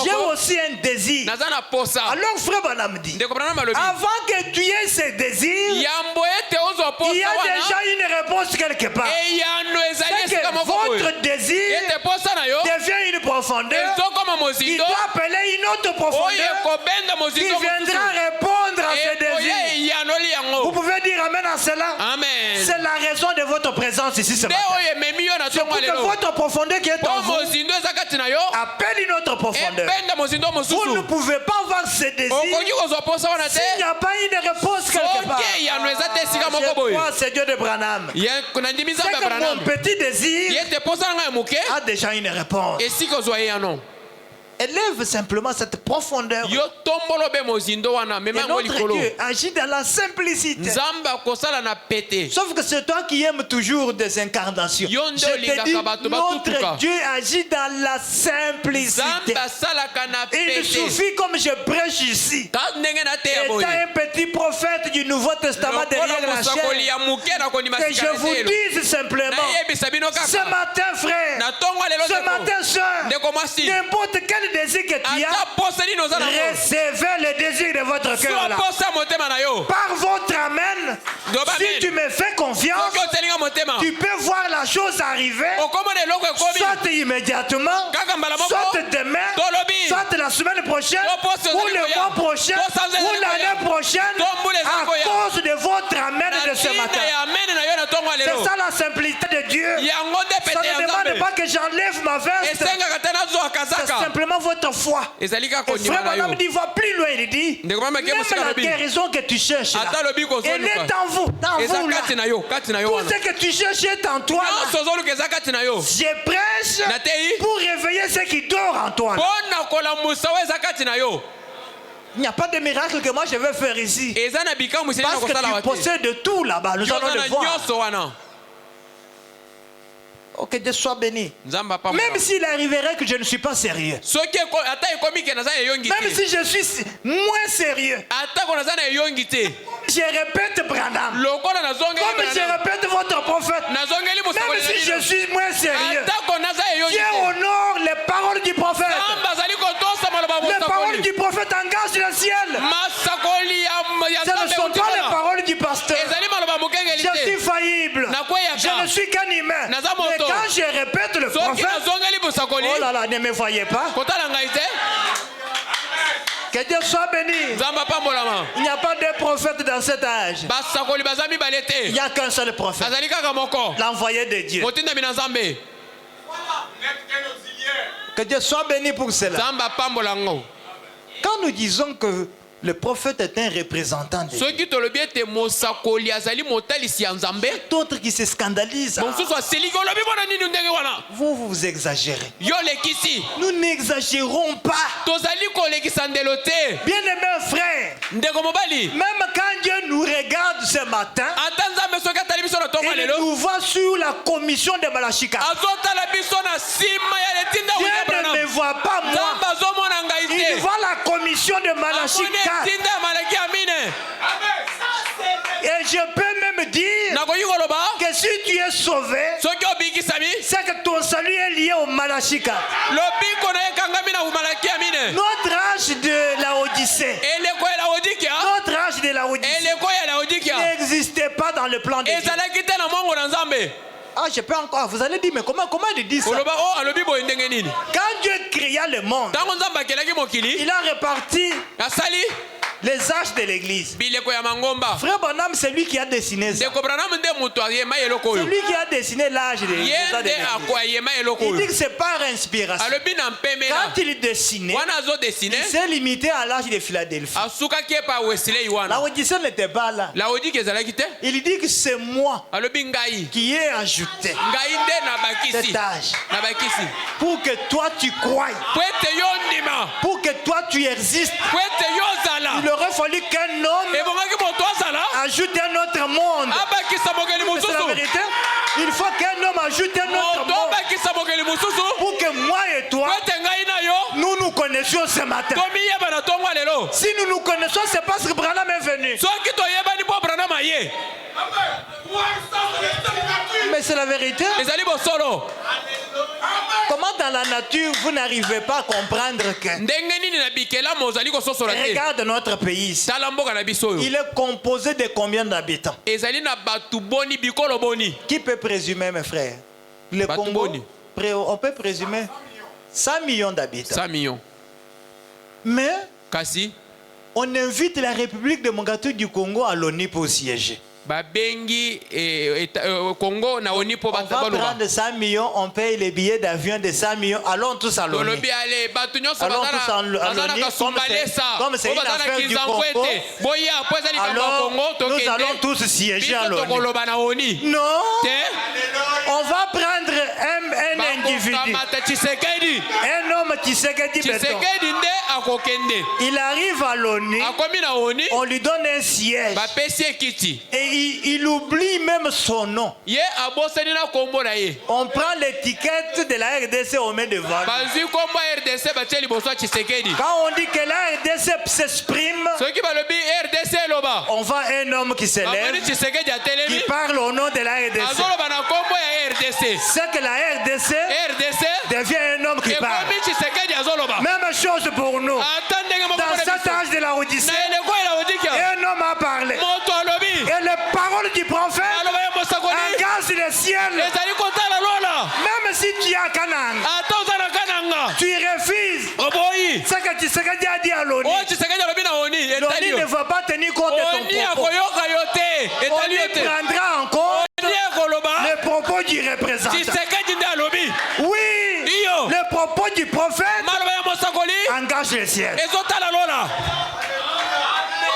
j'ai aussi un désir. Alors frère Branham dit, avant que tu aies ce désir, il y a déjà une réponse quelque part. C'est que votre désir devient une profondeur qui doit appeler une autre profondeur qui viendra répondre à ce désir. Vous pouvez dire amen à cela? Amen. C'est la raison de votre présence ici ce matin. C'est pour que votre profondeur qui est en vous appelle une autre profondeur. Vous ne pouvuvez pas avoir ce désir s'il n'y a pas une réponse quelque part. Je crois c'est Dieu de Branham. C'est que mon petit désir a déjà une réponse. Élève simplement cette profondeur. Et notre Dieu agit dans la simplicité. Sauf que c'est toi qui aimes toujours des incarnations. Je te dis, notre Dieu agit dans la simplicité. Il suffit, comme je prêche ici, étant un petit prophète du Nouveau Testament derrière la chair, que je vous dise simplement, ce matin frère, ce matin soeur, n'importe quel désir que tu as, recevez le désir de votre cœur là. Par votre amen, si tu me fais confiance, tu peux voir la chose arriver, soit immédiatement, soit demain, soit la semaine prochaine, ou le mois prochain, ou l'année prochaine, à cause de votre amen de ce matin. C'est ça la simplicité de Dieu. Ça ne demande pas que j'enlève ma veste. C'est simplement votre foi. Et frère Branham dit, va plus loin, il dit, même la guérison que tu cherches là, elle est en vous, dans vous là. Tout ce que tu cherches est en toi là. Je prêche pour réveiller ce qui dort en toi là. Il n'y a pas de miracle que moi je vais faire ici. Parce que tu possèdes tout là-bas. Nous allons le voir. Oh, que Dieu soit béni. Même s'il arriverait que je ne suis pas sérieux, même si je suis moins sérieux, je répète Branham, comme je répète votre prophète, même si je suis moins sérieux, Dieu honore les paroles du prophète. Les paroles du prophète engagent le ciel. Ce ne sont pas les paroles du pasteur. Je suis faillible. Je ne suis qu'un humain. Mais quand je répète le prophète, oh là là, ne me voyez pas. Que Dieu soit béni. Il n'y a pas de prophète dans cet âge. Il n'y a qu'un seul prophète. L'envoyé de Dieu. Que Dieu soit béni pour cela. Quand nous disons que le prophète est un représentant de Dieu, d'autres qui se scandalisent. Vous vous exagérez. Nous n'exagérons pas. Bien-aimés frères, même quand Dieu nous regarde ce matin, il nous voit sur la commission de Malachika. Dieu ne me voit pas moi. Il voit la commission de Malachika. Et je peux même dire que si tu es sauvé, c'est que ton salut est lié au Malachika. Notre âge de la Odyssée, n'existait pas dans le plan de Dieu. Ah, je peux encore. Vous allez dire, mais comment il dit ça? Quand Dieu créa le monde, il a réparti les âges de l'église. Frère Branham, c'est lui qui a dessiné ça. C'est lui qui a dessiné l'âge de l'église. Il dit que c'est par inspiration. Quand il dessinait, il s'est limité à l'âge de Philadelphie. La Odyssée n'était pas là. Il dit que c'est moi qui ai ajouté cet âge pour que toi tu croies, pour que toi tu existes. Il aurait fallu qu'un homme ajoute un autre monde. C'est la vérité. Il faut qu'un homme ajoute un autre monde pour que moi et toi nous nous connaissions ce matin. Si nous nous connaissons, c'est parce que Branham est venu. Mais c'est la vérité. Comment dans la nature vous n'arrivez pas à comprendre que regarde notre pays ici. Il est composé de combien d'habitants? Qui peut présumer, mes frères? Le Congo, on peut présumer 100 millions d'habitants. 100 millions. Mais on invite la République démocratique du Congo à l'ONU pour siéger. On va prendre 100 millions, on paye les billets d'avion de 100 millions, allons tous à l'ONU. Allons tous à l'ONU, comme c'est une affaire du Congo. Alors, nous allons tous siéger à l'ONU. Non, on va prendre un individu, un homme Tshisekedi Béton. Il arrive à l'ONU, on lui donne un siège. Et il oublie même son nom. On prend l'étiquette de la RDC, on met devant. Quand on dit que la RDC s'exprime, on voit un homme qui s'élève, qui parle au nom de la RDC. C'est que la RDC devient un homme qui parle. Même chose pour nous. Dans cet âge de la Odyssée, un homme a parlé. Et les paroles du prophète engagent le ciel. Même si tu es à Canaan, tu refuses. C'est que Tshisekedi a dit à l'ONU. L'ONU ne va pas tenir compte de ton propos. On y prendra en compte les propos du représentant. Oui, le propos du prophète engage le ciel.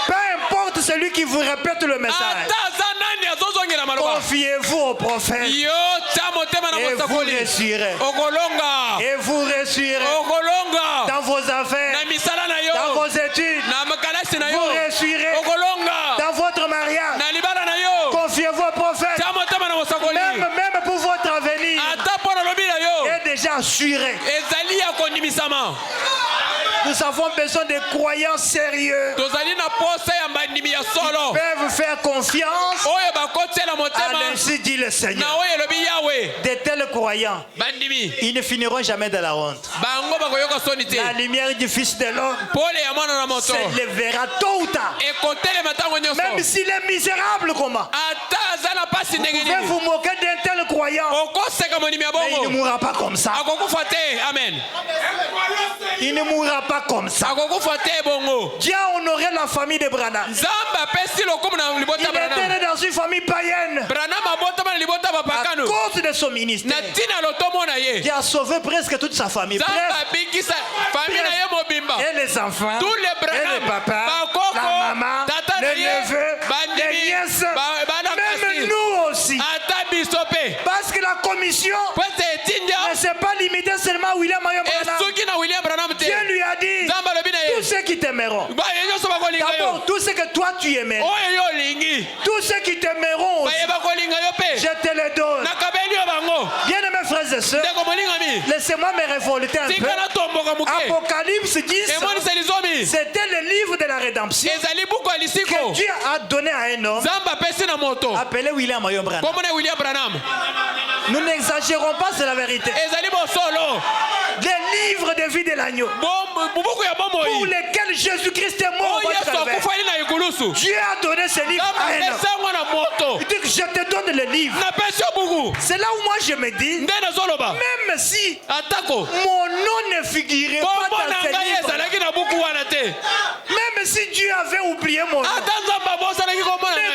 Peu importe celui qui vous répète le message, confiez-vous au prophète et vous réussirez. Et vous réussirez dans vos affaires, dans vos études. Vous réussirez dans votre mariage. Confiez-vous au prophète. Même pour votre avenir est déjà assuré. Nous avons besoin de croyants sérieux. Ils peuvent faire confiance à l'ainsi dit le Seigneur. De tels croyants, ils ne finiront jamais de la honte. La lumière du Fils de l'homme s'élèvera tôt ou tard. Même s'il est misérable, comment? Vous pouvez vous moquer d'un tel croyant, mais il ne mourra pas comme ça. Amen. Il ne mourra pas pas comme ça. Dieu a honoré la famille de Branham. Il était né dans une famille païenne. À cause de son ministère, qui a sauvé presque toute sa famille. Et les enfants, et les papas, la maman, les neveux, les nièces, même nous aussi. Parce que la commission ne s'est pas limitée seulement à William Branham. Dieu lui a dit, tous ceux qui t'aimeront, d'abord tous ceux que toi tu aimerais, tous ceux qui t'aimeront aussi, je te les donne. Bien aimés frères et sœurs, laissez-moi me révolter un peu. Apocalypse 10, c'était le livre de la rédemption que Dieu a donné à un homme appelé William Branham. Nous n'exagérons pas, c'est la vérité. Les livres de vie de l'agneau pour lesquels Jésus-Christ est mort. Dieu a donné ce livre à un homme. Il dit que je te donne le livre. C'est là où moi je me dis, même si mon nom ne figurait pas dans ce livre, même si Dieu avait oublié mon nom, mais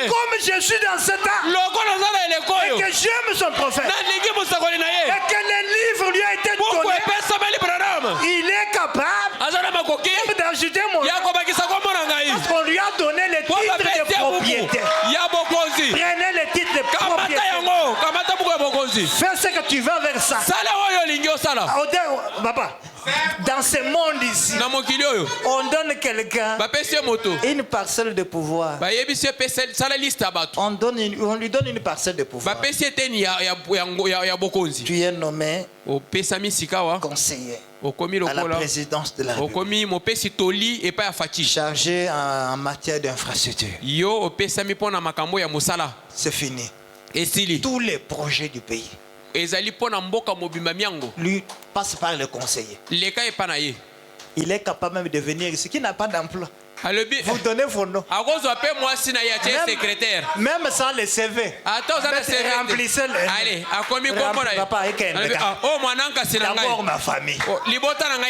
comme je suis dans cet art et que j'aime son prophète et que le livre lui a été donné, il est capable d'ajouter mon nom parce qu'on lui a donné le titre de propriété. Prenez le titre de propriété. Fais ce que tu veux avec ça. Papa, dans ce monde ici, on donne quelqu'un une parcelle de pouvoir. On lui donne une parcelle de pouvoir. Tu es nommé conseiller à la présidence de la République, chargé en matière d'infrastructure. C'est fini. Tous les projets du pays lui passe par le conseiller. Il est capable même de venir ici qui n'a pas d'emploi. Vous donnez vos noms. Même sans le CV. Remplissez d'abord ma famille.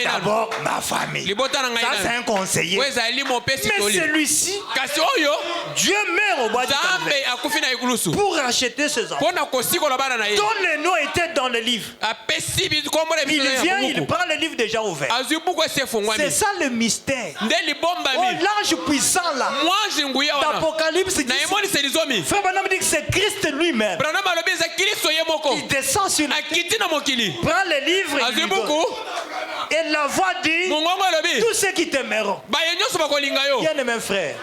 D'abord ma famille. Ça c'est un conseiller. Mais celui-ci, Dieu meurt au bois du Calvaire pour racheter ses enfants dont les noms étaient dans le livre. Il vient, il prend le livre déjà ouvert. C'est ça le mystère. L'ange puissant là d'Apocalypse 10, Frère Branham dit que c'est Christ lui-même. Il descend sur la terre, prend le livre et lui donne. Et la voix dit, tous ceux qui t'aimeront. Bien aimé frère,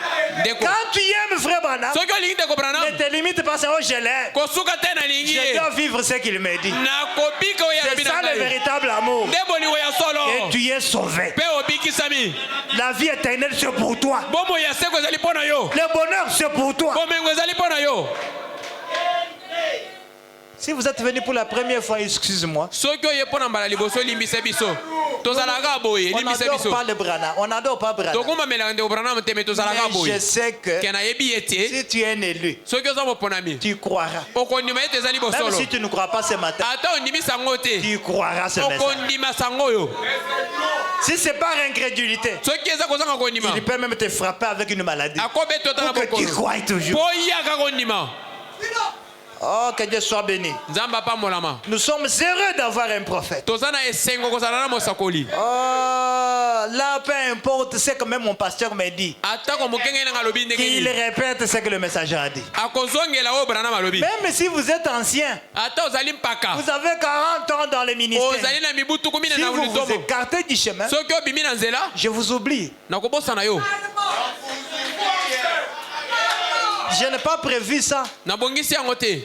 quand tu aimes Frère Branham, ne te limite pas à oh je l'aime, je dois vivre ce qu'il me dit. C'est ça le véritable amour. Et tu es sauvé. La vie éternelle c'est pour toi. Le bonheur c'est pour toi. Si vous êtes venu pour la première fois, excuse-moi. On n'adore pas Branham. Mais je sais que si tu es un élu, tu croiras. Même si tu ne crois pas ce matin, tu croiras ce message. Si c'est par incrédulité, il peut même te frapper avec une maladie pour que tu crois toujours. Oh, que Dieu soit béni. Nous sommes heureux d'avoir un prophète. Oh, là, peu importe ce que même mon pasteur me dit, qu'il répète ce que le messager a dit. Même si vous êtes ancien, vous avez 40 ans dans le ministère, si vous vous écartez du chemin, je vous oublie. Je n'ai pas prévu ça.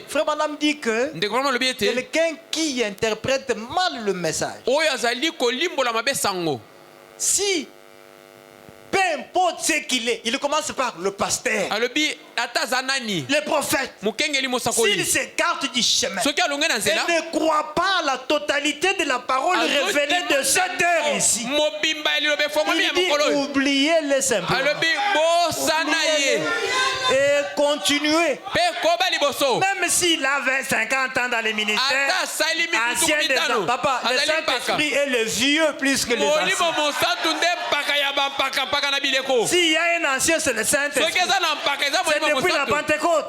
Frère Branham dit que quelqu'un qui interprète mal le message, si peu importe ce qu'il est, il commence par le pasteur, le prophète, s'il s'écarte du chemin et ne croit pas à la totalité de la parole révélée de cette heure ici, il dit oubliez-le simplement. Et continuez. Même s'il avait 50 ans dans les ministères, ancien des ans, papa, le Saint-Esprit est le vieux plus que les anciens. S'il y a un ancien, c'est le Saint-Esprit. C'est depuis la Pentecôte.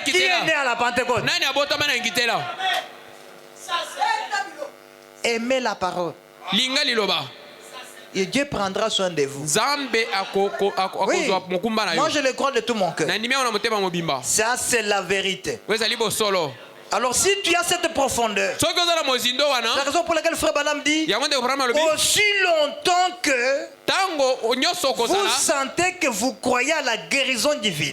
Qui est né à la Pentecôte? Aimez la parole. Et Dieu prendra soin de vous. Oui. Moi je le crois de tout mon cœur. Ça c'est la vérité. Alors si tu as cette profondeur, la raison pour laquelle Frère Branham dit, aussi longtemps que vous sentez que vous croyez à la guérison divine,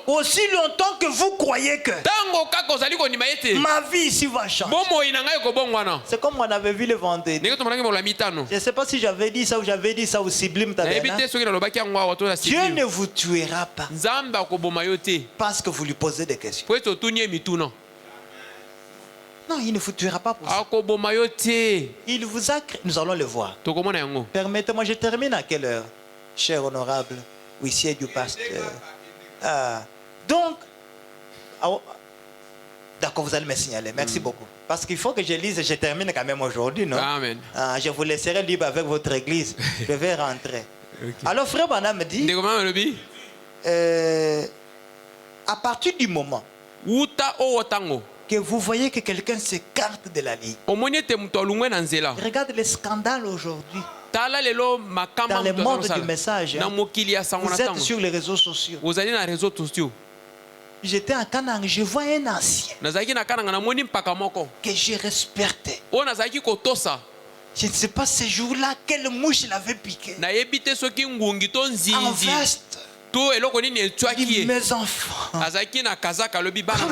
aussi longtemps que vous croyez que ma vie ici va changer. C'est comme on avait vu le vendredi. Je ne sais pas si j'avais dit ça ou j'avais dit ça au Sublime Tabernacle. Dieu ne vous tuera pas parce que vous lui posez des questions. Non, il ne vous tuera pas pour ça. Il vous a créé. Nous allons le voir. Permettez-moi, je termine à quelle heure, cher honorable huissier du pasteur? Donc, d'accord, vous allez me signaler. Merci beaucoup. Parce qu'il faut que je lise et je termine quand même aujourd'hui, non? Amen. Je vous laisserai libre avec votre église. Je vais rentrer. Okay. Alors, Frère Branham me dit, à partir du moment que vous voyez que quelqu'un s'écarte de la ligne, regarde les scandales aujourd'hui. Dans le monde du message, vous êtes sur les réseaux sociaux. J'étais à Kanang, je vois un ancien que j'ai respecté. Je ne sais pas ce jour-là quelle mouche l'avait piqué. En veste. Mes enfants, quand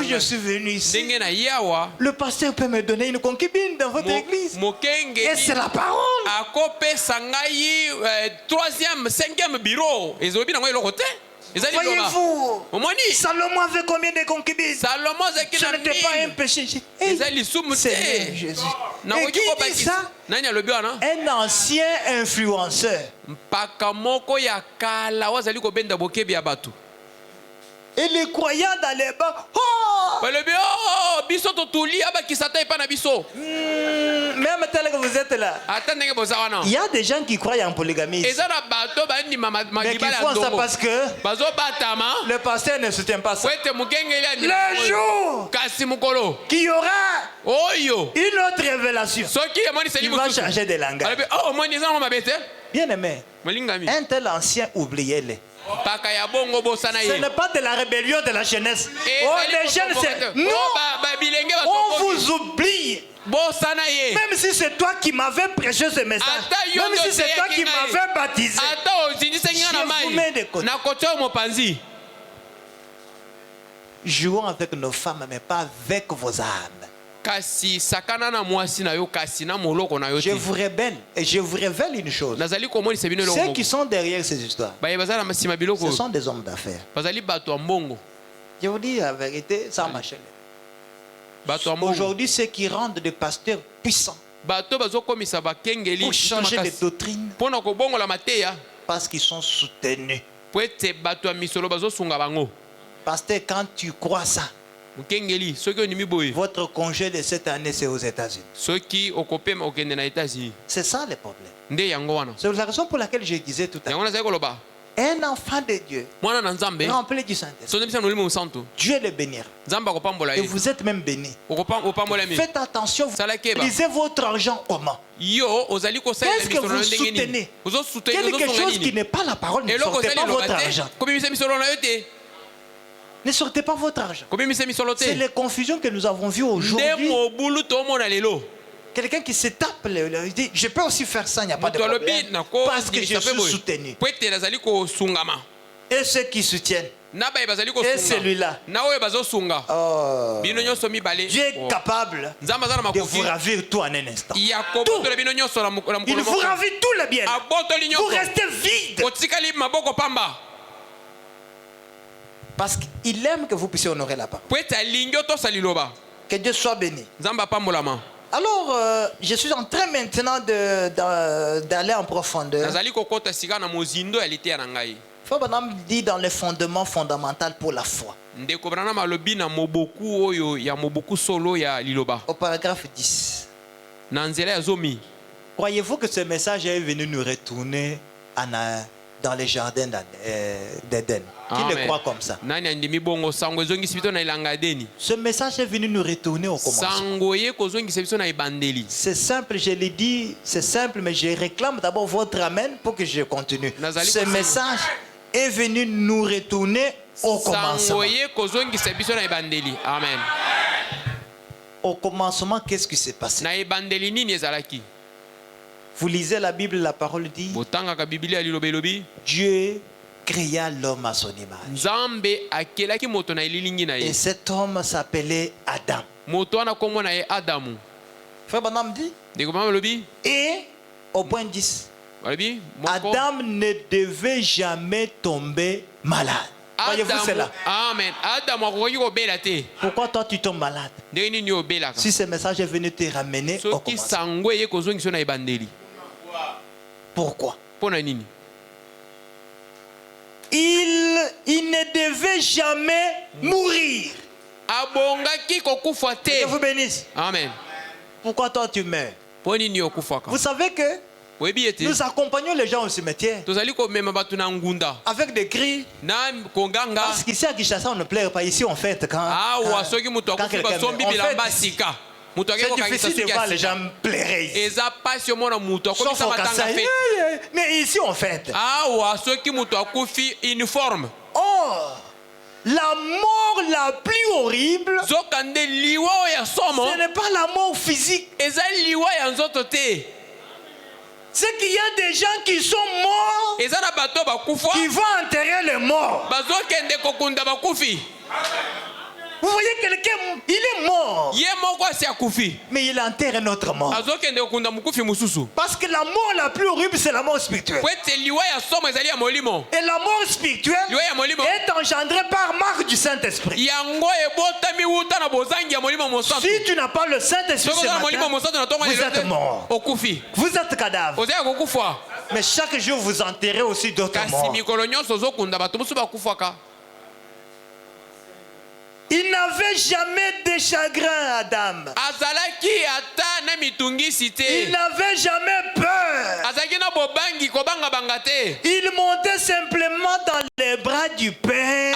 je suis venu ici, le pasteur peut me donner une concubine dans votre église. Et c'est la parole. Voyez-vous, Salomon avait combien de concubines? Ce n'était pas un péché. C'est Jésus. Et qui dit ça? Un ancien influenceur. Et les croyants dans les bas, même tel que vous êtes là, il y a des gens qui croient en polygamie. Mais qui font ça parce que le pasteur ne soutient pas ça. Le jour qu'il y aura une autre révélation, il va changer de langage. Bien aimé, un tel ancien, oubliez-le. Ce n'est pas de la rébellion de la jeunesse. Les jeunes, c'est non. On vous oublie. Même si c'est toi qui m'avais prêché ce message, même si c'est toi qui m'avais baptisé, je vous mets de côté. Jouons avec nos femmes, mais pas avec vos âmes. Je vous révèle une chose. Ceux qui sont derrière ces histoires, ce sont des hommes d'affaires. Je vous dis la vérité, ça marche. Aujourd'hui, ceux qui rendent des pasteurs puissants pour changer de doctrine, parce qu'ils sont soutenus. Pasteur, quand tu crois ça, votre congé de cette année, c'est aux États-Unis. C'est ça le problème. C'est la raison pour laquelle je disais tout à l'heure. Un enfant de Dieu, rempli du Saint-Esprit, Dieu le bénira. Et vous êtes même bénis. Faites attention, vous lisez votre argent comment? Qu'est-ce que vous soutenez? Quelque chose qui n'est pas la parole, ne sortez pas votre argent. Ne sortez pas votre argent. C'est les confusions que nous avons vues aujourd'hui. Quelqu'un qui se tape, il dit, je peux aussi faire ça, il n'y a pas de problème. Parce que je suis soutenu. Et ceux qui soutiennent. Et celui-là. Oh. Dieu est capable de vous ravir tout en un instant. Tout. Il vous ravit tout le bien. Vous restez vide. Parce qu'il aime que vous puissiez honorer la parole. Que Dieu soit béni. Alors, je suis en train maintenant d'aller en profondeur. Frère Branham dit dans le fondement fondamental pour la foi. Au paragraphe 10. Croyez-vous que ce message est venu nous retourner dans les jardins d'Éden? Qui le croit comme ça? Ce message est venu nous retourner au commencement. C'est simple, je l'ai dit, c'est simple, mais je réclame d'abord votre amen pour que je continue. Ce message est venu nous retourner au commencement. Amen. Au commencement, qu'est-ce qui s'est passé? Vous lisez la Bible, la parole dit Dieu créa l'homme à son image. Et cet homme s'appelait Adam. Frère Banam dit et au point 10, Adam ne devait jamais tomber malade. Voyez-vous cela? Amen. Pourquoi toi tu tombes malade? Si ce message est venu te ramener au commencement. Pourquoi? Il ne devait jamais mourir. Que vous bénisse. Amen. Pourquoi toi tu meurs? Vous savez que nous accompagnons les gens au cimetière avec des cris. Parce qu'ici à Kinshasa on ne pleure pas. Ici on fête quand quelqu'un meurt. C'est difficile de voir les gens pleurer. Sauf au Kassai. Mais ici on fête. Oh, la mort la plus horrible, ce n'est pas la mort physique. C'est qu'il y a des gens qui sont morts, qui vont enterrer les morts. Vous voyez quelqu'un, il est mort, mais il enterre un autre mort. Parce que la mort la plus horrible, c'est la mort spirituelle. Et la mort spirituelle est engendrée par marque du Saint-Esprit. Si tu n'as pas le Saint-Esprit ce matin, vous êtes mort. Vous êtes cadavre. Mais chaque jour, vous enterrez aussi d'autres morts. Il n'avait jamais de chagrin, Adam. Il n'avait jamais peur. Il montait simplement dans les bras du Père,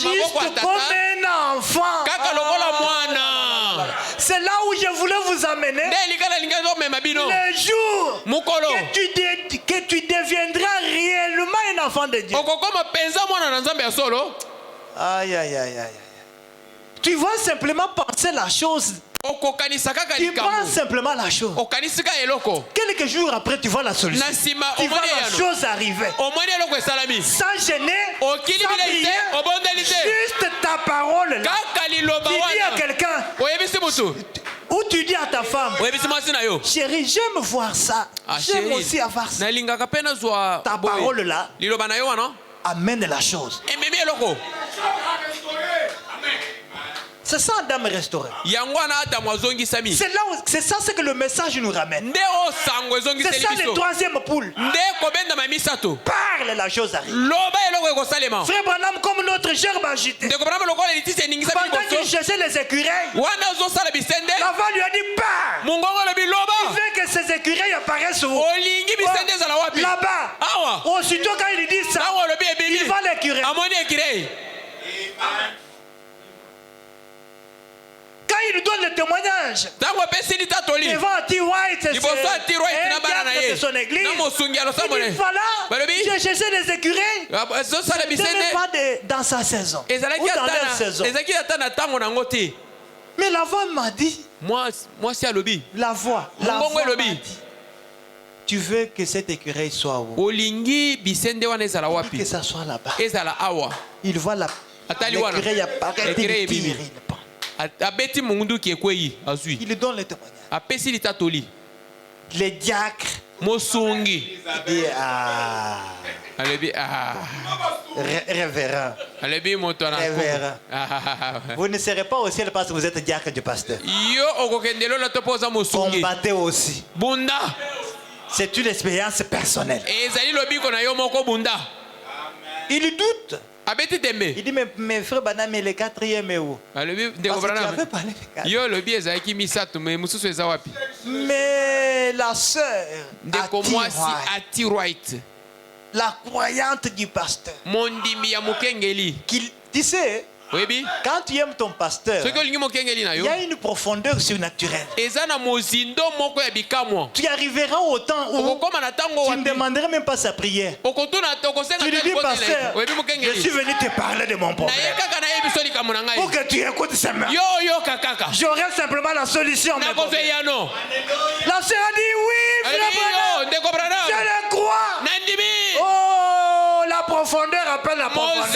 juste comme un enfant. C'est là où je voulais vous amener. Le jour que tu deviendras réellement un enfant de Dieu. Aïe, aïe, aïe, aïe. Tu vas simplement penser la chose. Tu penses simplement la chose. Quelques jours après, tu vois la solution. Tu vois la chose arriver. Sans gêner, sans prier, juste ta parole là. Tu dis à quelqu'un, ou tu dis à ta femme, chérie, j'aime voir ça. J'aime aussi avoir ça. Ta parole là amène la chose. C'est ça Adam restauré. C'est ça ce que le message nous ramène. C'est ça le troisième poule. Parle, la chose arrive. Frère Branham, comme notre gerbe agité, pendant qu'il cherchait les écureuils, l'avant lui a dit parle. Il veut que ces écureuils apparaissent là-bas. Aussitôt quand il dit ça, il va l'écureuil. Quand il donne le témoignage devant T-White et son église, il dit voilà, j'ai cherché les écureuils, ce n'est pas dans sa saison ou dans leur saison. Mais la voix m'a dit, la voix m'a dit, tu veux que cet écureuil soit où? Que ça soit là-bas. Il voit l'écureuil apparaître, il tire. Il donne le témoignage. Les diacres, révérend. Vous ne serez pas au ciel parce que vous êtes diacre du pasteur. Combattez aussi. C'est une expérience personnelle. Il doute. Il dit mais frère Banam, mais le quatrième est où? Parce que tu avais parlé. Mais Et la sœur, ndeko mwasi Ati White, la croyante du pasteur, mondimi ya mukengeli, tu sais, webi, quand tu aimes ton pasteur, il y a une profondeur surnaturelle. Tu arriveras au temps où tu ne demanderas même pas sa prière. Tu lui dis, pasteur, je suis venu te parler de mon problème. Pour que tu écoutes seulement. J'aurai simplement la solution. La sœur a dit, oui, frère Branham, je le crois. Oh, la profondeur appelle la profondeur.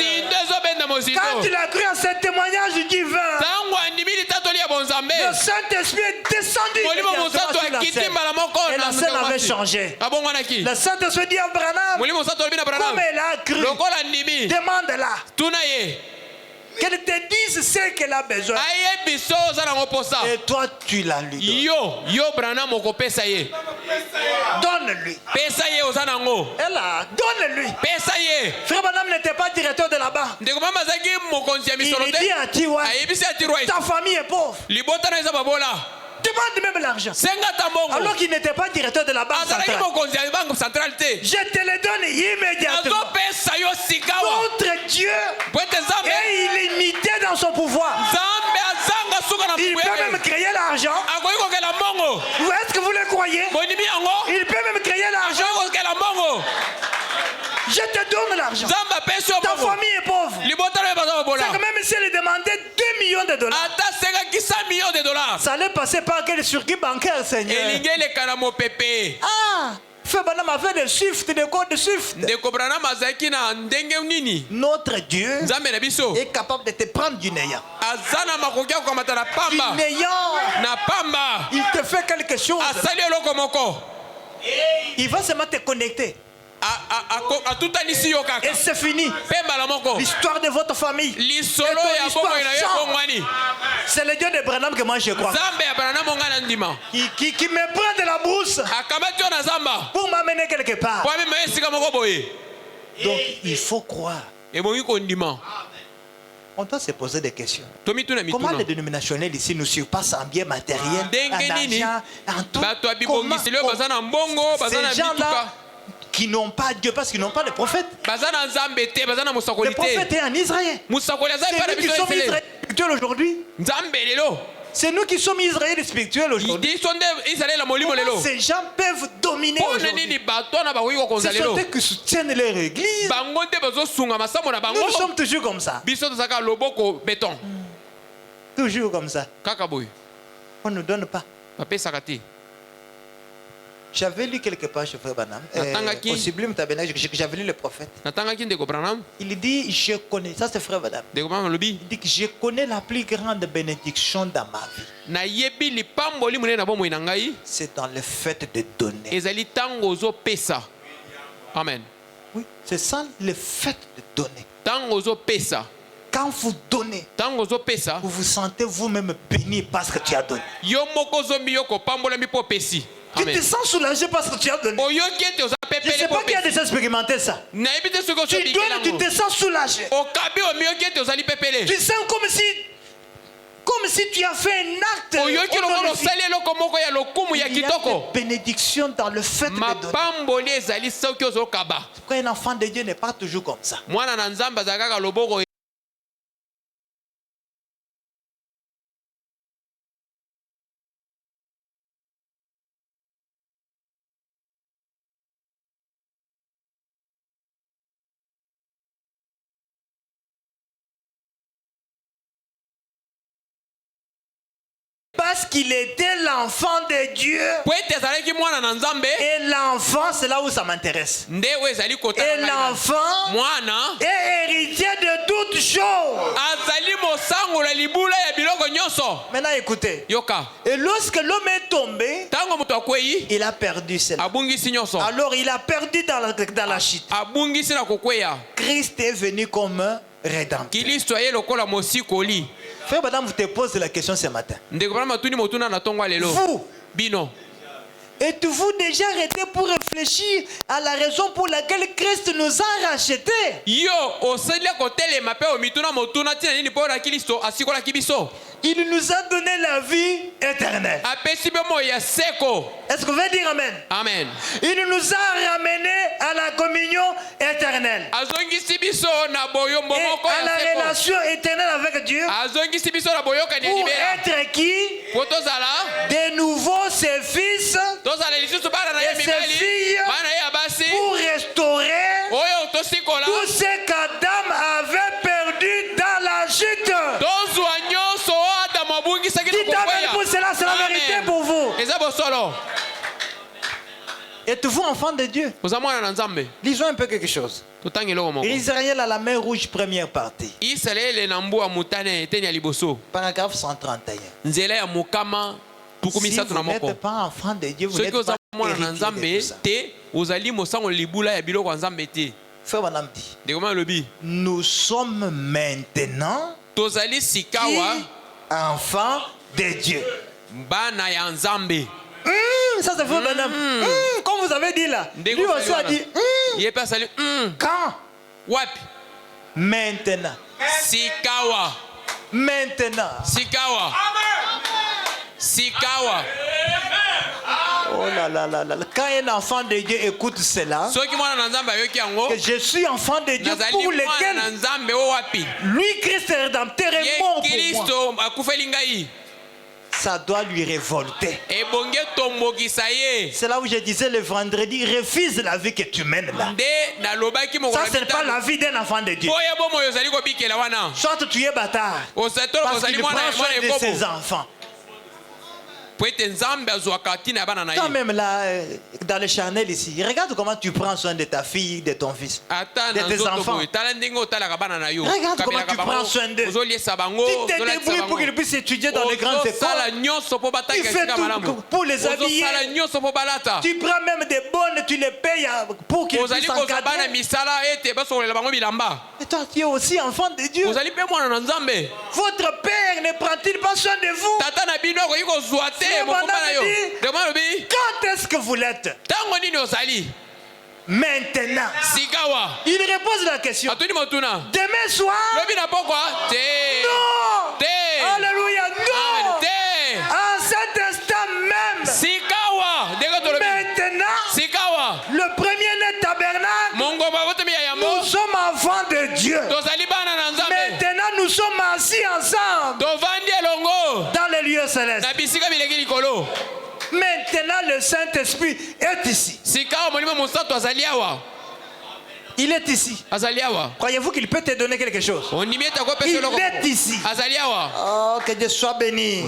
Quand il a cru à ce témoignage divin, le Saint-Esprit est descendu et la scène avait changé. Le Saint-Esprit dit à Branham, comme elle a cru, demande-la qu'elle te dise ce qu'elle a besoin. Et toi, tu l'as lui. Donne-lui. Elle a, donne-lui. Frère Branham n'était pas directeur de là-bas. Il dit à Tiwa, ta famille est pauvre. Demande même l'argent. Alors qu'il n'était pas directeur de la banque centrale. Je te le donne immédiatement. Notre Dieu est illimité dans son pouvoir. Il peut même créer l'argent. Ou est-ce que vous le croyez? Il peut même créer l'argent. Je te donne l'argent. Ta famille est pauvre. C'est que même si elle demandait 2 millions de dollars, ça allait passer par quel circuit bancaire, Seigneur? Ah, Frère Branham a fait des chiffres, des codes de chiffres. Notre Dieu est capable de te prendre du néant. Du néant. Il te fait quelque chose. Il va seulement te connecter. Et c'est fini. L'histoire de votre famille. C'est le Dieu de Branham que moi je crois. Qui me prend de la brousse pour m'amener quelque part. Donc il faut croire. On doit se poser des questions. Comment les dénominationnels ici nous surpassent en bien matériel, en argent, en tout? Comment ces gens-là qui n'ont pas Dieu parce qu'ils n'ont pas de prophète. Le prophète est en Israël. C'est nous qui sommes Israël spirituels aujourd'hui. C'est nous qui sommes Israël spirituels aujourd'hui. Comment ces gens peuvent dominer aujourd'hui? C'est ceux qui soutiennent leur église. Nous sommes toujours comme ça. Toujours comme ça. On ne nous donne pas. J'avais lu quelque part chez Frère Branham, au Sublime Tabernacle, j'avais lu le prophète. Il dit, je connais, ça c'est Frère Branham. Il dit que je connais la plus grande bénédiction dans ma vie. C'est dans le fait de donner. Amen. Oui, c'est ça le fait de donner. Quand vous donnez, vous vous sentez vous-même béni parce que tu as donné. Tu te sens soulagé parce que tu as donné. Je ne sais pas qui a déjà expérimenté ça. Tu donnes, tu te sens soulagé. Tu sens comme si tu as fait un acte. Il y a une bénédiction dans le fait de donner. Pourquoi un enfant de Dieu n'est pas toujours comme ça? Parce qu'il était l'enfant de Dieu. Et l'enfant, c'est là où ça m'intéresse. Et l'enfant est héritier de toutes choses. Maintenant écoutez. Et lorsque l'homme est tombé, il a perdu cela. Alors il a perdu dans la chute. Christ est venu comme un rédempteur. Frère Branham, vous te posez la question ce matin. Vous, êtes-vous déjà arrêté pour réfléchir à la raison pour laquelle Christ nous a rachetés? Il nous a donné la vie éternelle. Est-ce que vous pouvez dire Amen? Amen. Il nous a ramenés à la communion éternelle. Et à la relation éternelle avec Dieu. Pour être qui? De nouveau ses fils et ses filles. Pour restaurer tout ce qu'Adam avait perdu dans la chute. Dites Amen pour cela, c'est la vérité pour vous. Êtes-vous enfant de Dieu? Lisons un peu quelque chose. Israël à la mer Rouge, première partie. Paragraphe 131. Si vous n'êtes pas enfant de Dieu, vous n'êtes pas héritier de tout ça. Nous sommes maintenant enfants de Dieu. Ça c'est vrai, madame. Comme vous avez dit là, lui aussi a dit quand? Maintenant. Maintenant. Oh là là là là. Quand un enfant de Dieu écoute cela, que je suis enfant de Dieu pour lequel lui, Christ est rédempteur, est mort pour moi. Ça doit lui révolter. C'est là où je disais le vendredi, refuse la vie que tu mènes là. Ça, ce n'est pas la vie d'un enfant de Dieu. Soit tu es bâtard, parce qu'il prend soin de ses enfants. Quand même là, dans le charnel ici, regarde comment tu prends soin de ta fille, de ton fils, de tes enfants. Regarde comment tu prends soin d'eux. Tu te débrouilles pour qu'ils puissent étudier dans les grandes écoles. Tu fais tout pour les habiller. Tu prends même des bonnes, tu les payes pour qu'ils puissent encadrer. Et toi, tu es aussi enfant de Dieu. Votre père ne prend-il pas soin de vous? Quand est-ce que vous l'êtes? Maintenant. Il repose la question. Demain soir? Non. Alléluia. Non. En cet instant même. Maintenant. Le premier tabernacle. Nous sommes enfants de Dieu. Maintenant nous sommes assis ensemble dans les lieux célestes. Maintenant le Saint-Esprit est ici. Il est ici. Croyez-vous qu'il peut te donner quelque chose? Il est ici. Oh, que Dieu soit béni.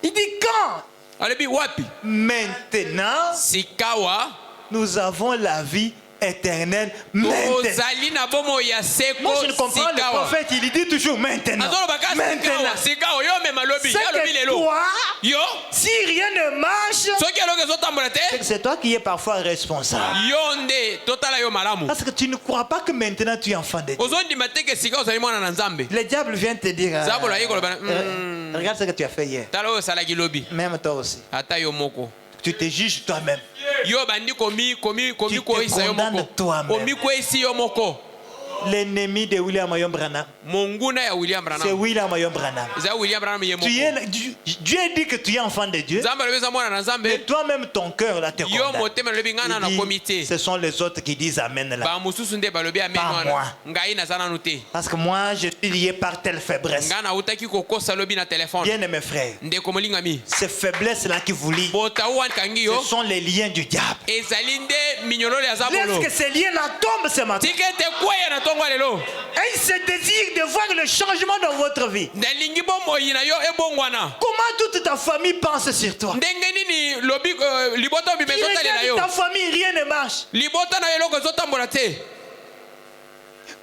Il dit quand? Maintenant nous avons la vie éternelle. Maintenant. Moi je ne comprends le prophète, il dit toujours maintenant. Maintenant. C'est que toi, si rien ne marche, c'est toi qui es parfois responsable. Parce que tu ne crois pas que maintenant tu es enfant de Dieu. Le diable vient te dire regarde ce que tu as fait hier. Même toi aussi. Tu te juges toi-même. Tu te condamnes toi-même. L'ennemi de William Marion Branham, c'est William Marion Branham. Dieu dit que tu es enfant de Dieu, mais toi-même ton cœur là te condamne. Ce sont les autres qui disent Amen là. Pas moi. Parce que moi je suis lié par telle faiblesse. Bien mes frères, ces faiblesses là qui vous lient, ce sont les liens du diable. Laisse que ces liens là tombent ce matin. Et il se désire de voir le changement dans votre vie. Comment toute ta famille pense sur toi? Ta famille, rien ne marche.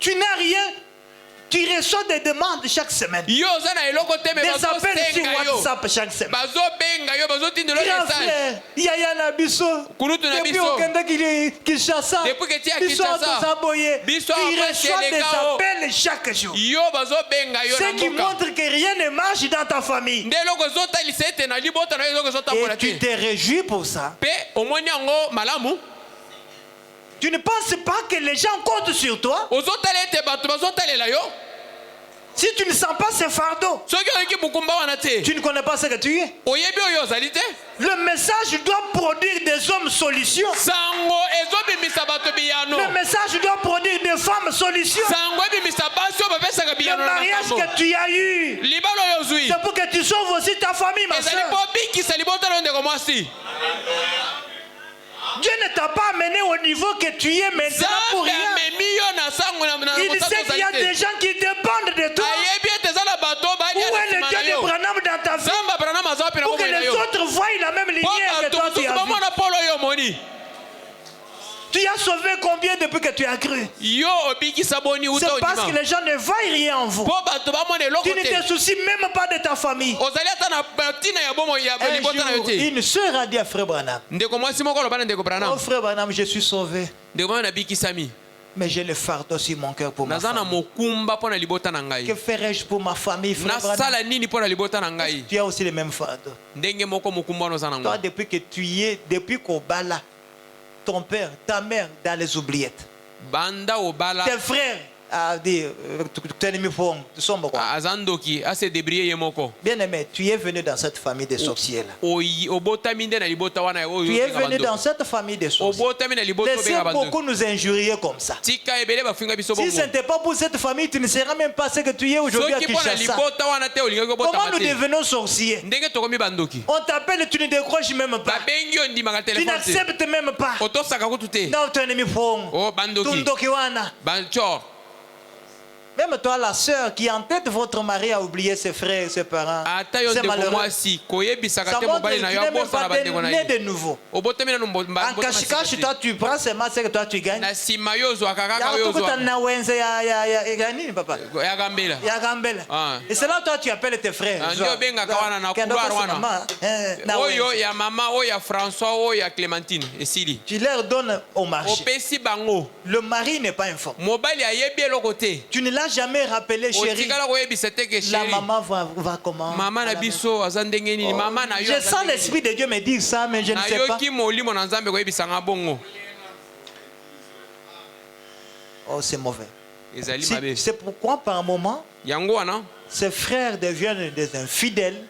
Tu n'as rien. Tu reçois des demandes chaque semaine. Des appels sur WhatsApp chaque semaine. Grand frère, Yaya Nabiso, depuis Okenda qui chasse, ils sont tous aboyés. Ils reçoivent des appels chaque jour. Ce qui montre que rien ne marche dans ta famille. Et tu te réjouis pour ça. Tu ne penses pas que les gens comptent sur toi? Si tu ne sens pas ce fardeau, tu ne connais pas ce que tu es. Le message doit produire des hommes solutions. Le message doit produire des femmes solutions. Le mariage que tu as eu, c'est pour que tu sauves aussi ta famille, ma soeur. Dieu ne t'a pas amené au niveau que tu es maintenant pour rien. Il sait qu'il y a des gens qui dépendent de toi. Où est le Dieu de Branham dans ta vie? Pour que les autres voient la même lumière que toi tu as vu. Tu as sauvé combien depuis que tu as cru? C'est parce que les gens ne voient rien en vous. Tu ne te soucies même pas de ta famille. Un jour, une soeur a dit à Frère Branham, oh Frère Branham, je suis sauvé. Mais j'ai le fardeau sur mon cœur pour ma famille. Que ferais-je pour ma famille, Frère Branham? Tu as aussi le même fardeau. Toi, depuis que tu y es, depuis qu'au bala, ton père, ta mère dans les oubliettes. Tes frères a dit, bien aimé, tu es venu dans cette famille de sorciers là. Tu es venu dans cette famille de sorciers. Laissez beaucoup nous injurier comme ça. Si ce n'était pas pour cette famille, tu ne seras même pas ce que tu es aujourd'hui à Kinshasa. Comment nous devenons sorciers? On t'appelle, tu ne décroches même pas. Tu n'acceptes même pas. Non, tu es ennemi pour même toi, la sœur qui en tête votre mari a oublié ses frères et ses parents. C'est malheureux. Ça montre que tu n'es même pas né de nouveau. En cache-cache, toi tu prends seulement ce que toi tu gagnes. Et c'est là toi tu appelles tes frères. Tu leur donnes au marché. Le mari n'est pas informé. Tu ne l'as jamais rappelé, chérie. La maman va comment? Je sens l'Esprit de Dieu me dire ça, mais je ne sais pas. Oh, c'est mauvais. C'est pourquoi par un moment, ses frères deviennent des infidèles.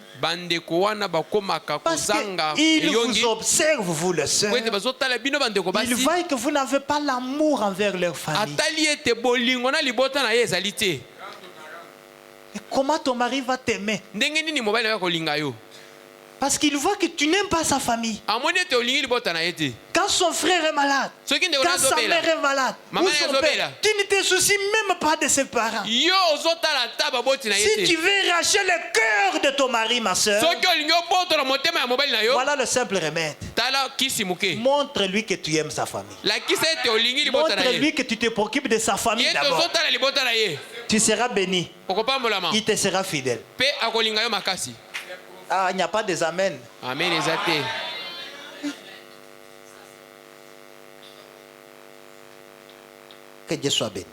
Parce qu'ils vous observent, vous le sœurs. Ils voient que vous n'avez pas l'amour envers leur famille. Et comment ton mari va t'aimer? Parce qu'il voit que tu n'aimes pas sa famille. Quand son frère est malade, quand sa mère est malade, ou son père, tu ne te soucies même pas de ses parents. Si tu veux racher le cœur de ton mari, ma soeur, voilà le simple remède. Montre-lui que tu aimes sa famille. Montre-lui que tu te préoccupes de sa famille d'abord. Tu seras béni. Il te sera fidèle. Ah, il n'y a pas des amen. Amen, exacté. Que Dieu soit béni.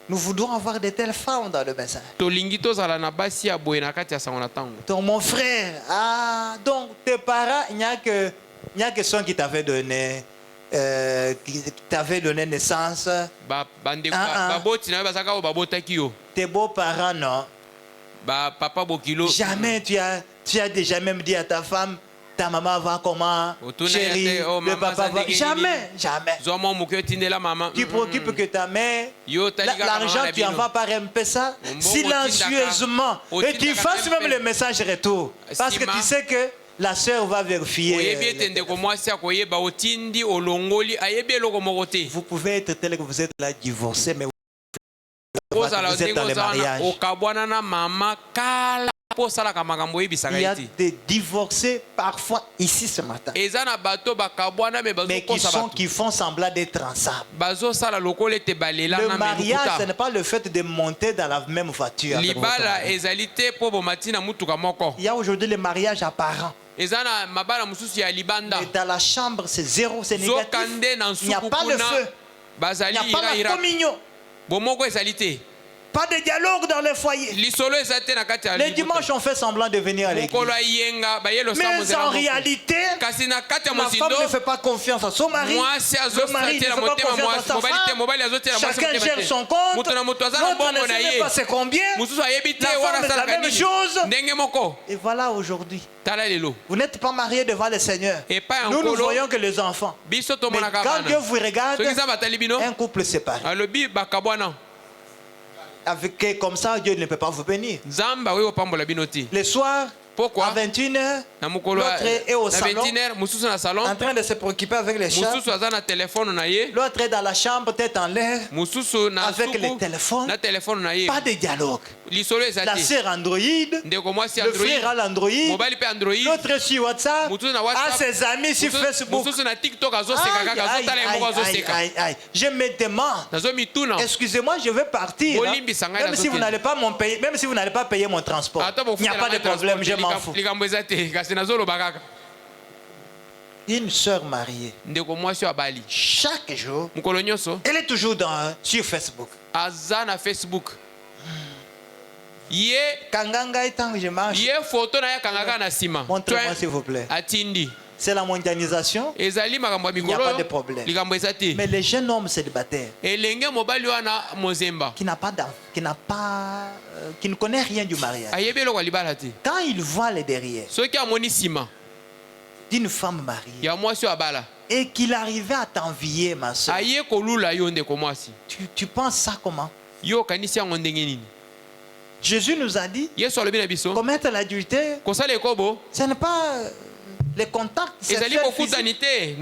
Nous voudrons avoir de telles femmes dans le message. Donc mon frère, donc tes parents, il n'y a que ceux qui t'avaient donné, naissance. Tes beaux-parents, non. Jamais tu as déjà même dit à ta femme, ta maman va comment, chérie, le papa va... Jamais. Tu préoccupes que ta mère, l'argent tu en vas par M-Pesa, silencieusement. Et tu fasses même le message retour. Parce que tu sais que la sœur va vérifier. Vous pouvez être tel que vous êtes là divorcé, mais vous êtes dans le mariage. Il y a des divorcés parfois ici ce matin, mais qui font semblant d'être ensemble. Le mariage, ce n'est pas le fait de monter dans la même voiture. Il y a aujourd'hui le mariage apparent. Mais dans la chambre, c'est zéro, c'est négatif. Il n'y a pas le feu. Il n'y a pas la communion. Pas de dialogue dans les foyers. Les dimanches, on fait semblant de venir à l'église. Mais en réalité, ma femme ne fait pas confiance à son mari. Le mari ne fait pas confiance à sa femme. Chacun gère son compte. L'autre ne sait pas c'est combien. La femme fait la même chose. Et voilà aujourd'hui. Vous n'êtes pas marié devant le Seigneur. Nous ne voyons que les enfants. Mais quand Dieu vous regarde, un couple séparé. Avec, comme ça, Dieu ne peut pas vous bénir. Le soir, à 21h, l'autre est au salon, en train de se préoccuper avec les chats. L'autre est dans la chambre, tête en l'air, avec les téléphones. Pas de dialogue. La sœur Android, le frère a l'Android, l'autre sur WhatsApp, à ses amis sur Facebook. Je me demande, excusez-moi, je vais partir. Même si vous n'allez pas payer, même si vous n'allez pas payer mon transport, il n'y a pas de problème, je m'en fous. Une sœur mariée, chaque jour, elle est toujours sur Facebook. Kanganga tant que je marche. Montrez-moi s'il vous plaît. C'est la mondialisation. Il n'y a pas de problème. Mais les jeunes hommes célibataires qui ne connaissent rien du mariage, quand ils voient les derrière d'une femme mariée et qu'il arrivait à t'envier, ma soeur, tu penses ça comment? Jésus nous a dit commettre l'adultère, ce n'est pas les contacts sexuels physiques.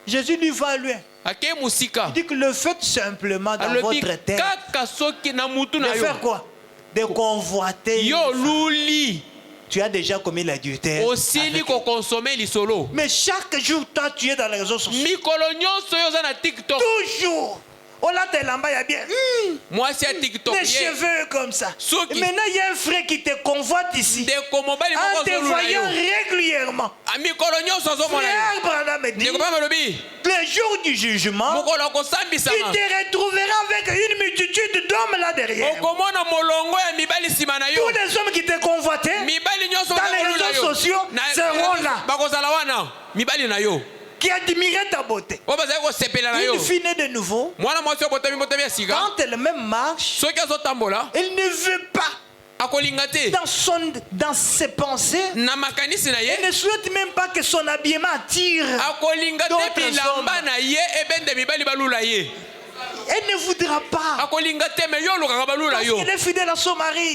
Jésus lui va loin. Il dit que le fait simplement dans votre tête de faire quoi? De convoiter. Tu as déjà commis l'adultère. Mais chaque jour, toi, tu es dans les réseaux sociaux. Toujours. Oh là, t'es là-bas, il y a bien. Les cheveux comme ça. Et maintenant, il y a un frère qui te convoite ici. En te voyant régulièrement. Frère Branham me dit, le jour du jugement, tu te retrouveras avec une multitude d'hommes là derrière. Tous les hommes qui te convoitaient dans les réseaux sociaux seront là. Qui admirait ta beauté. Une fille née de nouveau, quand elle même marche, elle ne veut pas. Dans ses pensées, elle ne souhaite même pas que son habillement attire d'autres hommes. Elle ne voudra pas. Parce qu'elle est fidèle à son mari.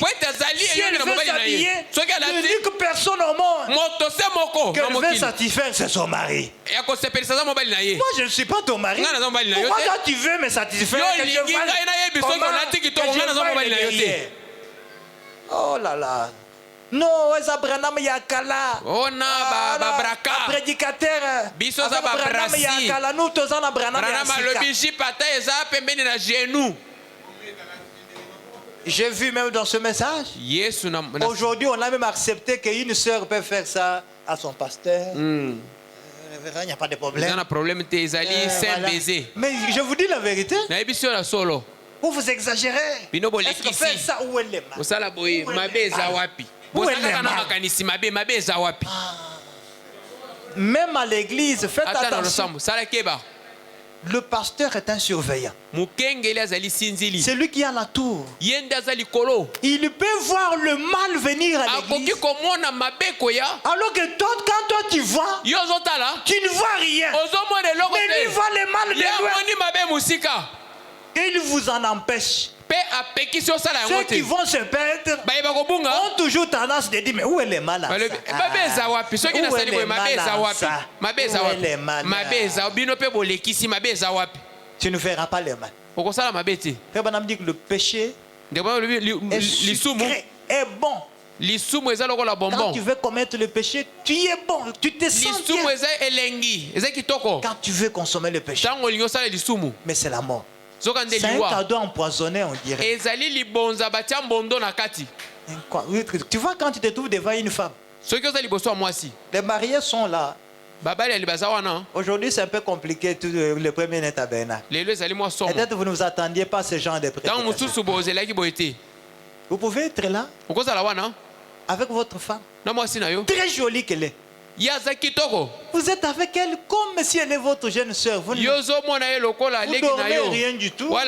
Si elle veut s'habiller, ne dit que personne au monde qu'elle veut satisfaire, c'est son mari. Moi, je ne suis pas ton mari. Pourquoi toi tu veux me satisfaire? Oh là là. Non, Branham Yakala. Prédicateur. Branham Yakala. Nous tous en Branham J'ai vu même dans ce message. Aujourd'hui, on a même accepté qu'une sœur peut faire ça à son pasteur. Il n'y a pas de problème. Mais je vous dis la vérité. Vous exagérez. Est-ce que faire ça où elle est mal? Même à l'église, faites attention. Le pasteur est un surveillant. C'est lui qui a la tour. Il peut voir le mal venir à l'église. Alors que toi, quand toi tu vois, tu ne vois rien. Mais lui voit le mal de loin. Il vous en empêche. Ceux qui vont se perdre ont toujours tendance de dire mais où est le mal? Tu ne feras pas le mal. Frère Branham dit que le péché est bon. Quand tu veux commettre le péché, tu es bon, tu te sens bien. Quand tu veux consommer le péché, mais c'est la mort. C'est un cadeau empoisonné, on dirait. Tu vois, quand tu te trouves devant une femme, les mariés sont là, Aujourd'hui, c'est un peu compliqué, tout le premier net à Bernard. Peut-être vous ne vous attendiez pas à ce genre de prédication. Vous pouvez être là avec votre femme. Très jolie qu'elle est. Vous êtes avec elle comme si elle est votre jeune soeur. Vous ne dormez rien du tout. Oui,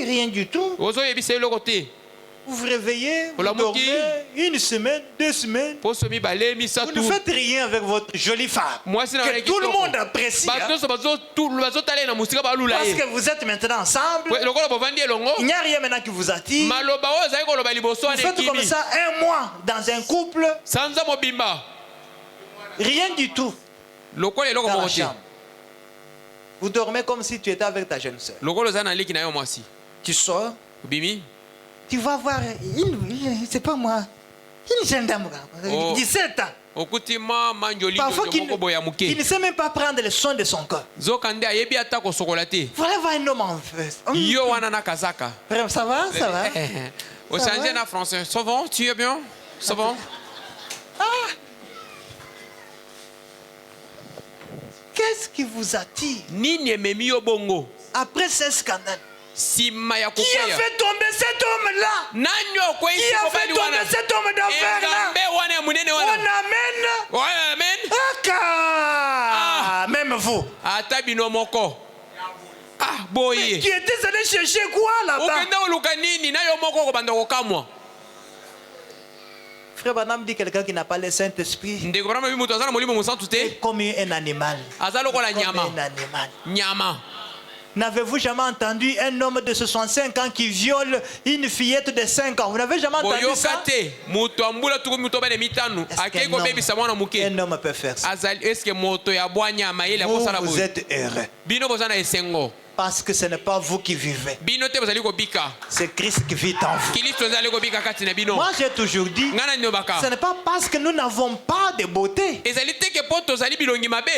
rien du tout. Vous vous réveillez, vous dormez une semaine, 2 semaines. Vous ne faites rien avec votre jolie femme. Que tout le monde apprécie. Parce que vous êtes maintenant ensemble. Il n'y a rien maintenant qui vous attire. Vous faites comme ça 1 mois dans un couple. Rien du tout. Dans la chambre. Vous dormez comme si tu étais avec ta jeune soeur. Tu sors. Tu vas voir, c'est pas moi, une jeune dame, 17 ans. Parfois qu'il ne sait même pas prendre le soin de son corps. Voilà un homme en fait. Ça va? Ça va? Au changer en français. Ça va? Tu es bien? Ça va? Qu'est-ce qui vous attire après ce scandale? Qui a fait tomber cet homme-là? Qui a fait tomber cet homme d'affaires-là? On amène. Même vous. Mais tu étais allé chercher quoi là-bas? Frère Banam dit quelqu'un qui n'a pas le Saint-Esprit est comme un animal. N'avez-vous jamais entendu un homme de 65 ans qui viole une fillette de 5 ans? Vous n'avez jamais entendu ça? Un homme peut faire ça. Vous êtes heureux. Parce que ce n'est pas vous qui vivez. C'est Christ qui vit en vous. Moi j'ai toujours dit, ce n'est pas parce que nous n'avons pas de beauté.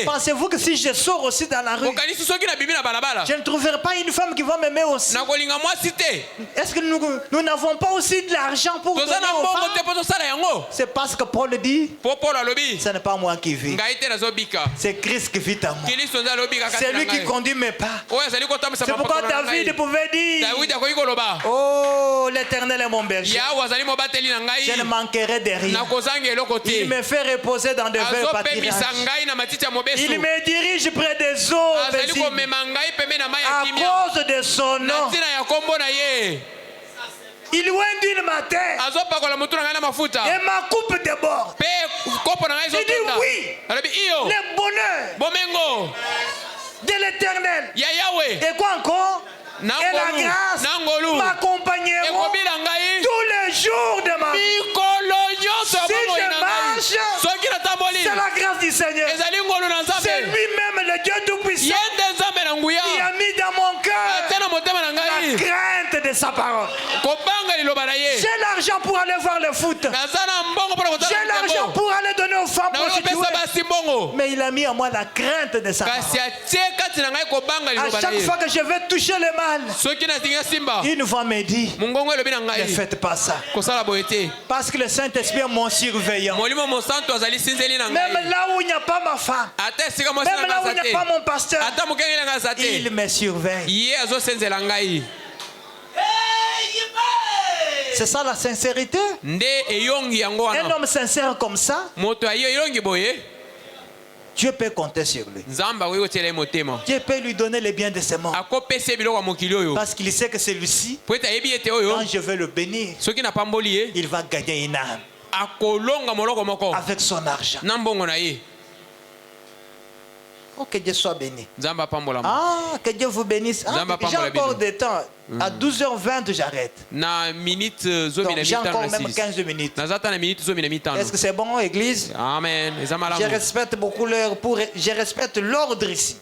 Pensez-vous que si je sors aussi dans la rue, je ne trouverai pas une femme qui va m'aimer aussi? Est-ce que nous n'avons pas aussi de l'argent pour donner aux femmes? C'est parce que Paul dit, ce n'est pas moi qui vis. C'est Christ qui vit en moi. C'est lui qui conduit mes pas. C'est pourquoi David pouvait dire, oh, l'Éternel est mon berger. Je ne manquerai de rien. Il me fait reposer dans de verts pâturages. Il me dirige près des eaux paisibles. À cause de son nom. Il oint d'une matin. Et ma coupe déborde. Il dit oui. Le bonheur de l'Éternel. Et quoi encore? Et la grâce m'accompagneront tous les jours de ma vie. Si je marche, c'est la grâce du Seigneur. C'est lui-même le Dieu Tout-Puissant qui a mis dans mon cœur la crainte de sa parole. J'ai l'argent pour aller voir le foot. J'ai l'argent pour aller donner aux femmes prostituées. Mais il a mis en moi la crainte de sa parole. À chaque fois que je vais toucher le mal, une voix me dit, ne faites pas ça. Parce que le Saint-Esprit est mon surveillant. Même là où il n'y a pas ma femme, même là où il n'y a pas mon pasteur, il me surveille. C'est ça la sincérité. Un homme sincère comme ça, Dieu peut compter sur lui. Dieu peut lui donner les biens de ses morts. Parce qu'il sait que celui-ci, quand je vais le bénir, il va gagner une âme avec son argent. Oh, que Dieu soit béni. Ah, que Dieu vous bénisse. Ah, j'ai encore des temps. À 12h20, j'arrête. Donc j'ai encore même 15 minutes. Est-ce que c'est bon, Église? Amen. Je respecte beaucoup l'heure. Je respecte l'ordre ici.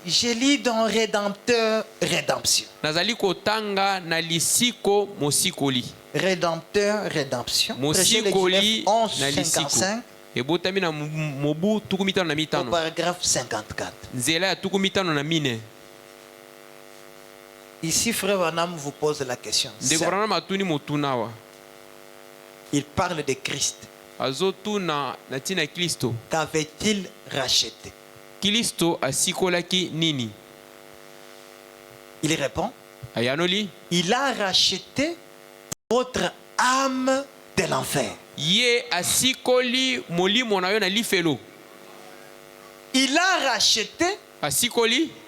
Je lis dans Rédempteur, Rédemption. Rédempteur, Rédemption. Prêcher l'Exode 11:55. Au paragraphe 54. Ici, frère Vanam vous pose la question. Il parle de Christ. Qu'avait-il racheté? Il répond, il a racheté votre âme de l'enfer. Il a racheté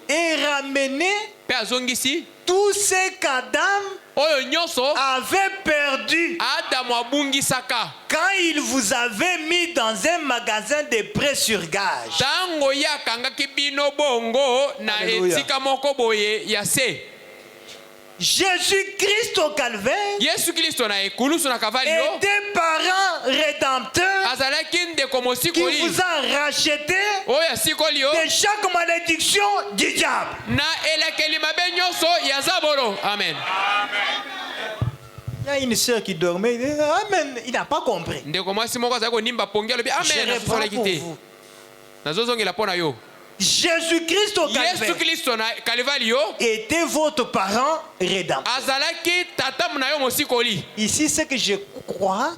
et ramené tout ce qu'Adam avait perdu quand il vous avait mis dans un magasin de prêt sur gage. Jésus-Christ au calvaire était parent rédempteur qui vous a racheté de chaque malédiction du diable. Amen. Il y a une sœur qui dormait. Amen. Il n'a pas compris. Je reprends pour vous. Jésus-Christ au calvaire était votre parent rédempteur. Ici, ce que je crois,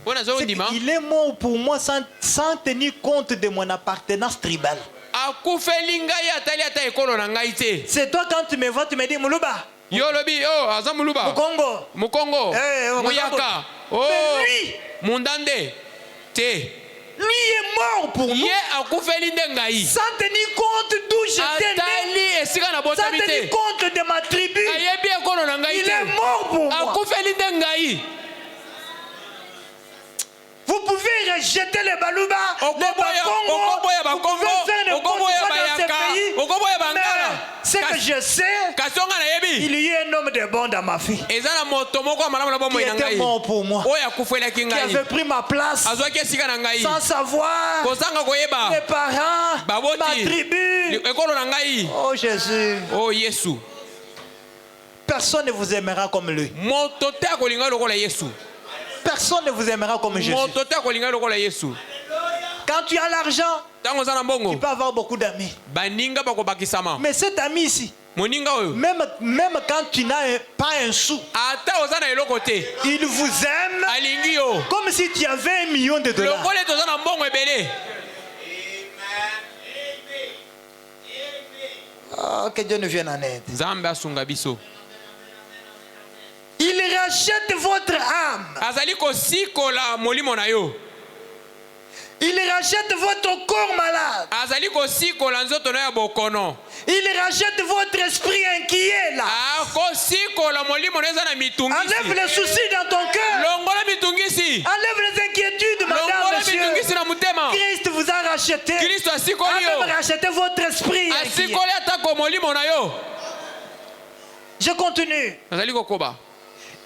c'est qu'il est mort pour moi sans tenir compte de mon appartenance tribale. C'est toi quand tu me vois, tu me dis Moulouba. Mukongo. Muyaka. Mundande. Lui est mort pour nous. Sans tenir compte d'où j'étais né. Sans tenir compte de ma tribu. Il est mort pour moi. Vous pouvez rejeter les Balouba, les Bakongo, vous pouvez faire n'importe quoi dans ces pays, mais ce que je sais, il y a un homme de bon dans ma vie, qui était mort pour moi, qui avait pris ma place, sans savoir, mes parents, ma tribu. Oh Jésus, oh Jésus, personne ne vous aimera comme lui. Personne ne vous aimera comme Jésus. Quand tu as l'argent, tu peux avoir beaucoup d'amis. Mais cet ami ici, même quand tu n'as pas un sou, il vous aime comme si tu avais $1 million. Oh, que Dieu nous vienne en aide. Il rachète votre âme. Il rachète votre corps malade. Il rachète votre esprit inquiet là. Enlève les soucis dans ton cœur. Enlève les inquiétudes, madame, monsieur. Christ vous a racheté. A même racheté votre esprit inquiet. Je continue.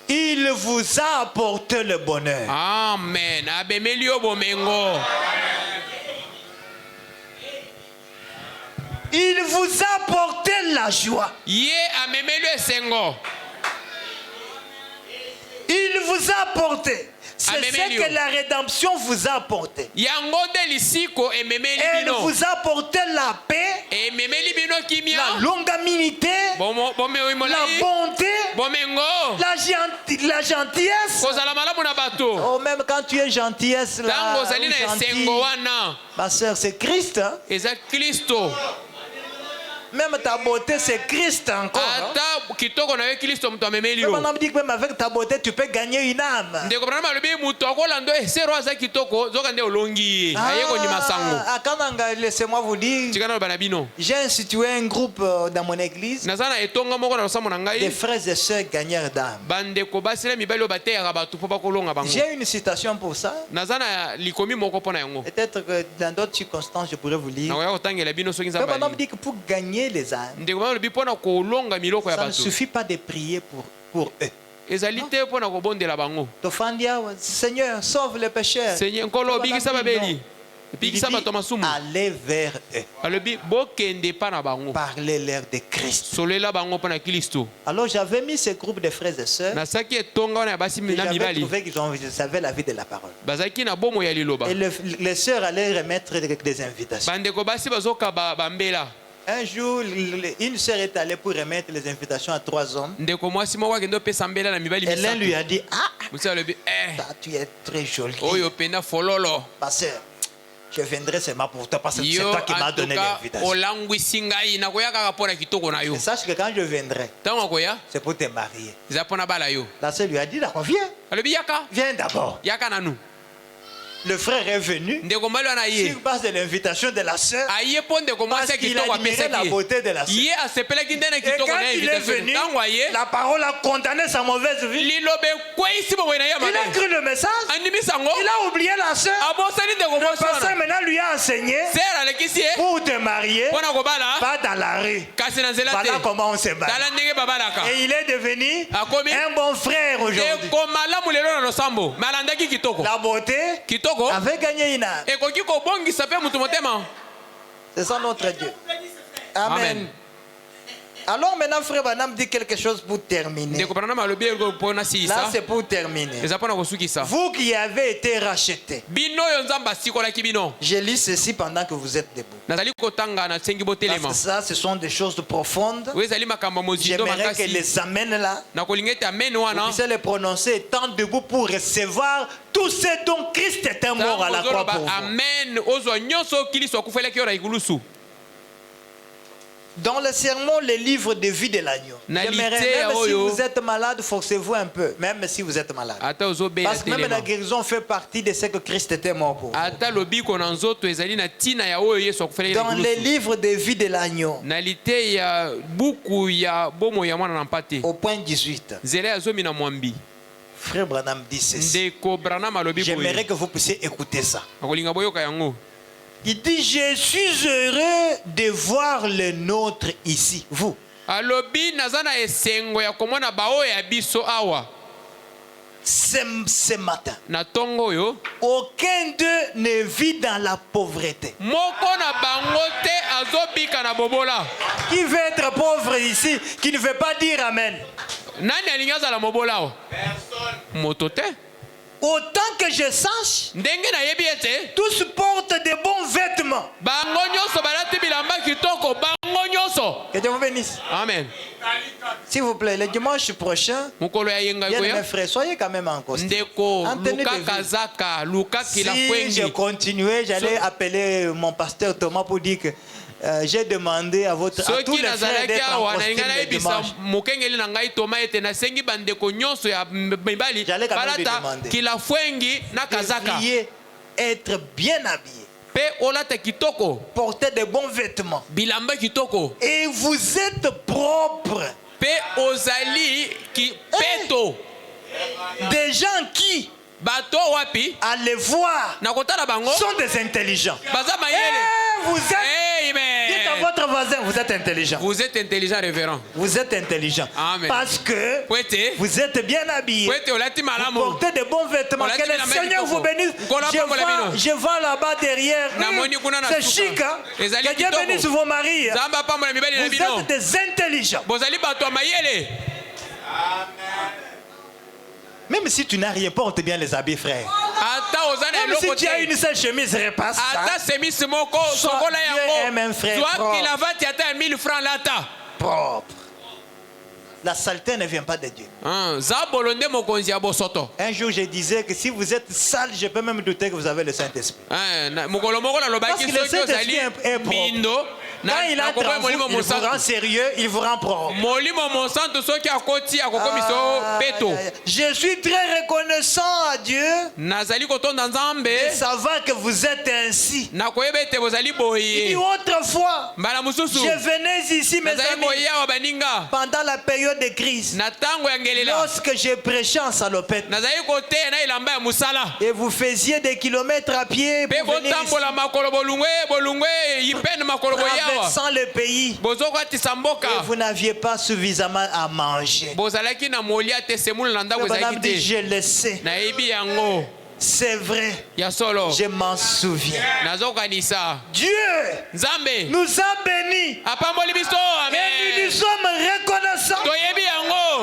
Il vous a apporté le bonheur. Amen. Il vous a apporté la joie. Il vous a apporté. C'est ce que la rédemption vous a apporté. Elle vous a apporté la paix, la longanimité, la bonté, la gentillesse. Oh, même quand tu es gentillesse là, ma soeur, c'est Christ. Hein? Même ta beauté, c'est Christ encore. Hein? On dit que même avec ta beauté, tu peux gagner une âme. Laissez-moi vous dire, j'ai institué un groupe dans mon église, des frères et sœurs gagneurs d'âme. J'ai une citation pour ça. Peut-être que dans d'autres circonstances, je pourrais vous lire. On dit que pour gagner les âmes, ça ne suffit pas de prier pour eux. Seigneur, sauve les pécheurs. Allez vers eux. Parlez-leur de Christ. Alors j'avais mis ce groupe de frères et sœurs. J'avais trouvé qu'ils avaient la vie de la parole. Et les sœurs allaient remettre des invitations. Un jour, une sœur est allée pour remettre les invitations à 3 hommes. Et l'un lui a dit, ah, Tu es très joli. Pasteur, je viendrai seulement pour toi parce que c'est toi qui m'as donné l'invitation. Et sache que quand je viendrai, c'est pour te marier. La sœur lui a dit, d'accord, viens d'abord. Le frère est venu sur base de l'invitation de la sœur parce qu'il admirait la beauté de la sœur. Et quand il est venu, la parole a condamné sa mauvaise vie. Il a cru le message. Il a oublié la sœur. Le pasteur maintenant lui a enseigné pour te marier, pas dans la rue. Voilà comment on se marie. Et il est devenu un bon frère aujourd'hui. La beauté avait gagné une âme. C'est ça notre Dieu. Amen. Alors maintenant, frère Branham dit quelque chose pour terminer. Là, c'est pour terminer. Vous qui avez été rachetés. Je lis ceci pendant que vous êtes debout. Parce que ça, ce sont des choses profondes. J'aimerais qu'elles les amènent là. Vous puissiez les prononcer étant debout pour recevoir tout ce dont Christ était mort à la croix pour vous. Dans le sermon, le livre de vie de l'agneau. Même si vous êtes malade, forcez-vous un peu. Même si vous êtes malade. Parce que même la guérison fait partie de ce que Christ était mort pour. Dans le livre de vie de l'agneau. Au point 18. Frère Branham dit ceci. J'aimerais que vous puissiez écouter ça. Il dit, je suis heureux de voir le nôtre ici. Vous. Ce matin. Aucun d'eux ne vit dans la pauvreté. Qui veut être pauvre ici, qui ne veut pas dire Amen? Personne. Autant que je sache, tous portent de bons vêtements. Que Dieu vous bénisse. Amen. S'il vous plaît, le dimanche prochain, bien mes frères, soyez quand même en costume. Si je continuais, j'allais appeler mon pasteur Thomas pour dire que j'ai demandé à tous les frères d'être en costume le dimanche. J'allais quand même lui demander de prier, être bien habillé, porter de bons vêtements, et vous êtes propres. Des gens qui à les voir sont des intelligents. Vous êtes, dites à votre voisin, vous êtes intelligent. Vous êtes intelligent, révérend. Vous êtes intelligent. Amen. Parce que vous êtes bien habillé. Vous portez de bons vêtements. Que le Seigneur vous bénisse. Je vois là-bas derrière. C'est chic. Hein? Que Dieu bénisse vos maris. Vous êtes des intelligents. Amen. Même si tu n'as rien, porte bien les habits, frère. Même si tu as une seule chemise, repasse ça. Sois bien un frère propre. La saleté ne vient pas de Dieu. Un jour, je disais que si vous êtes sale, je peux même douter que vous avez le Saint-Esprit. Parce que le Saint-Esprit est propre. Quand il entre en vous, il vous rend sérieux, il vous rend propre. Je suis très reconnaissant à Dieu de savoir que vous êtes ainsi. Il dit autrefois, je venais ici, mes amis, pendant la période de crise, lorsque j'ai prêché en salopette, et vous faisiez des kilomètres à pied pour venir ici, traversant le pays, et vous n'aviez pas suffisamment à manger. Je le sais. C'est vrai, je m'en souviens. Dieu nous a bénis et nous nous sommes reconnaissants.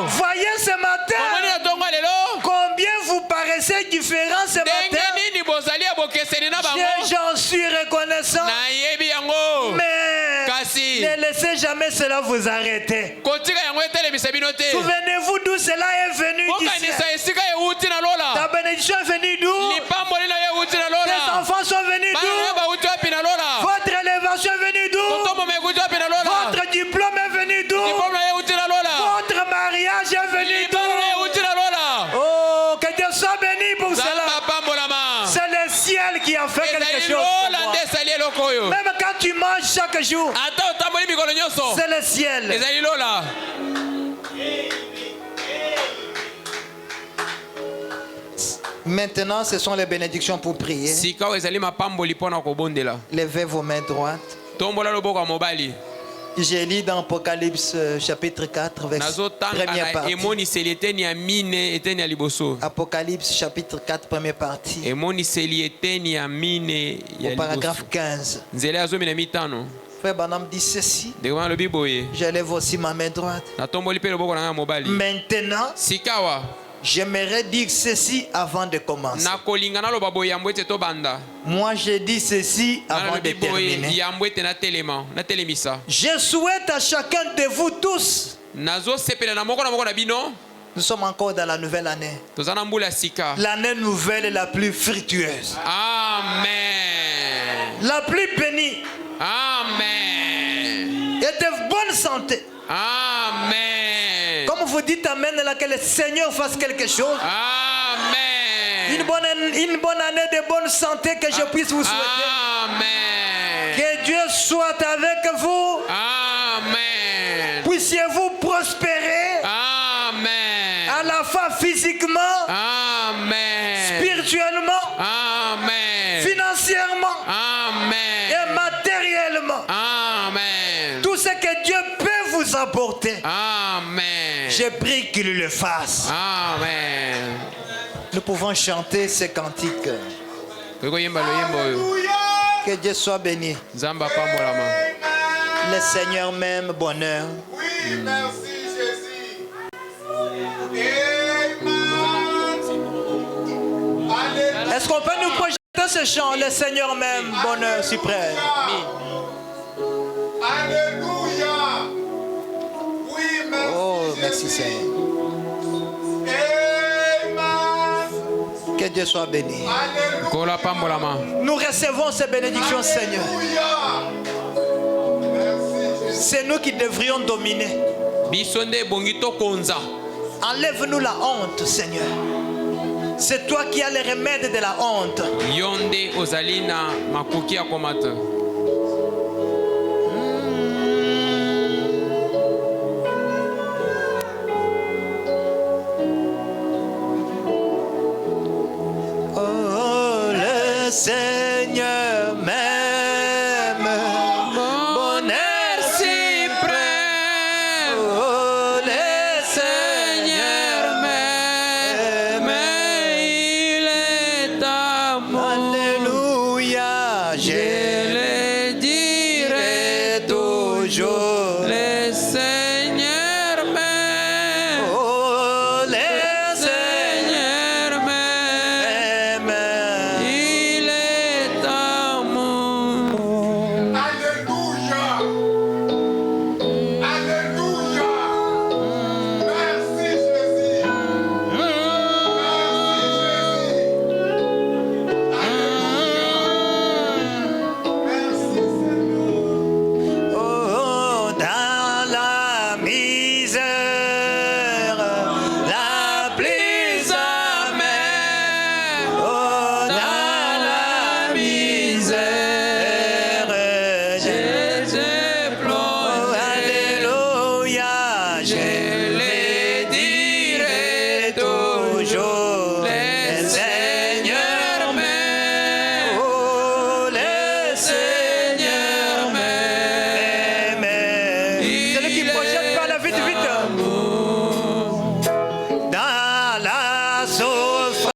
Voyez ce matin combien vous paraissez différents ce matin. J'en suis reconnaissant. Mais ne laissez jamais cela vous arrêter. Souvenez-vous d'où cela est venu. chose pour moi. Même quand tu manges chaque jour, c'est le ciel. Maintenant, ce sont les bénédictions pour prier. Levez vos mains droites. J'ai lu dans Apocalypse chapitre 4, verset première partie. Apocalypse chapitre 4, première partie. Au paragraphe 15. Frère Banam dit ceci. J'élève aussi ma main droite. Maintenant, j'aimerais dire ceci avant de commencer. Moi, je dis ceci avant de terminer. Je souhaite à chacun de vous tous. Nous sommes encore dans la nouvelle année. L'année nouvelle est la plus fructueuse. Amen. La plus bénie. Amen. Et de bonne santé. Amen. Comme vous dites Amen, là, que le Seigneur fasse quelque chose. Amen. Une bonne année de bonne santé que je puisse vous souhaiter. Amen. Que Dieu soit avec vous. Amen. Puissiez-vous prospérer. Amen. À la fois physiquement. Amen. Spirituellement. Amen. Financièrement. Amen. Et matériellement. Amen. Tout ce que Dieu peut vous apporter. Amen. Je prie qu'il le fasse. Amen. Nous pouvons chanter ces cantiques. Que Dieu soit béni. Le Seigneur m'aime, bonheur. Oui, merci Jésus. Amen. Est-ce qu'on peut nous projeter ce chant? Le Seigneur m'aime, bonheur suprême. Alléluia. Oui, merci. Oh, merci Seigneur. Que Dieu soit béni. Nous recevons ces bénédictions, Seigneur. C'est nous qui devrions dominer. Enlève-nous la honte, Seigneur. C'est toi qui as le remède de la honte. Yonde ozalina makuki akomata. Oh, le Seigneur m'aime. Bonheur suprême. Oh, le Seigneur m'aime. Il est amour. Alléluia. Je le dirai toujours. Le Seigneur m'aime. Oh, le Seigneur m'aime. Il est amour. Alléluia. Alléluia. Merci Jésus. Oh, dans la misère, la plus amère. Oh, dans la misère, J'ai oh, pleuré. alléluia, je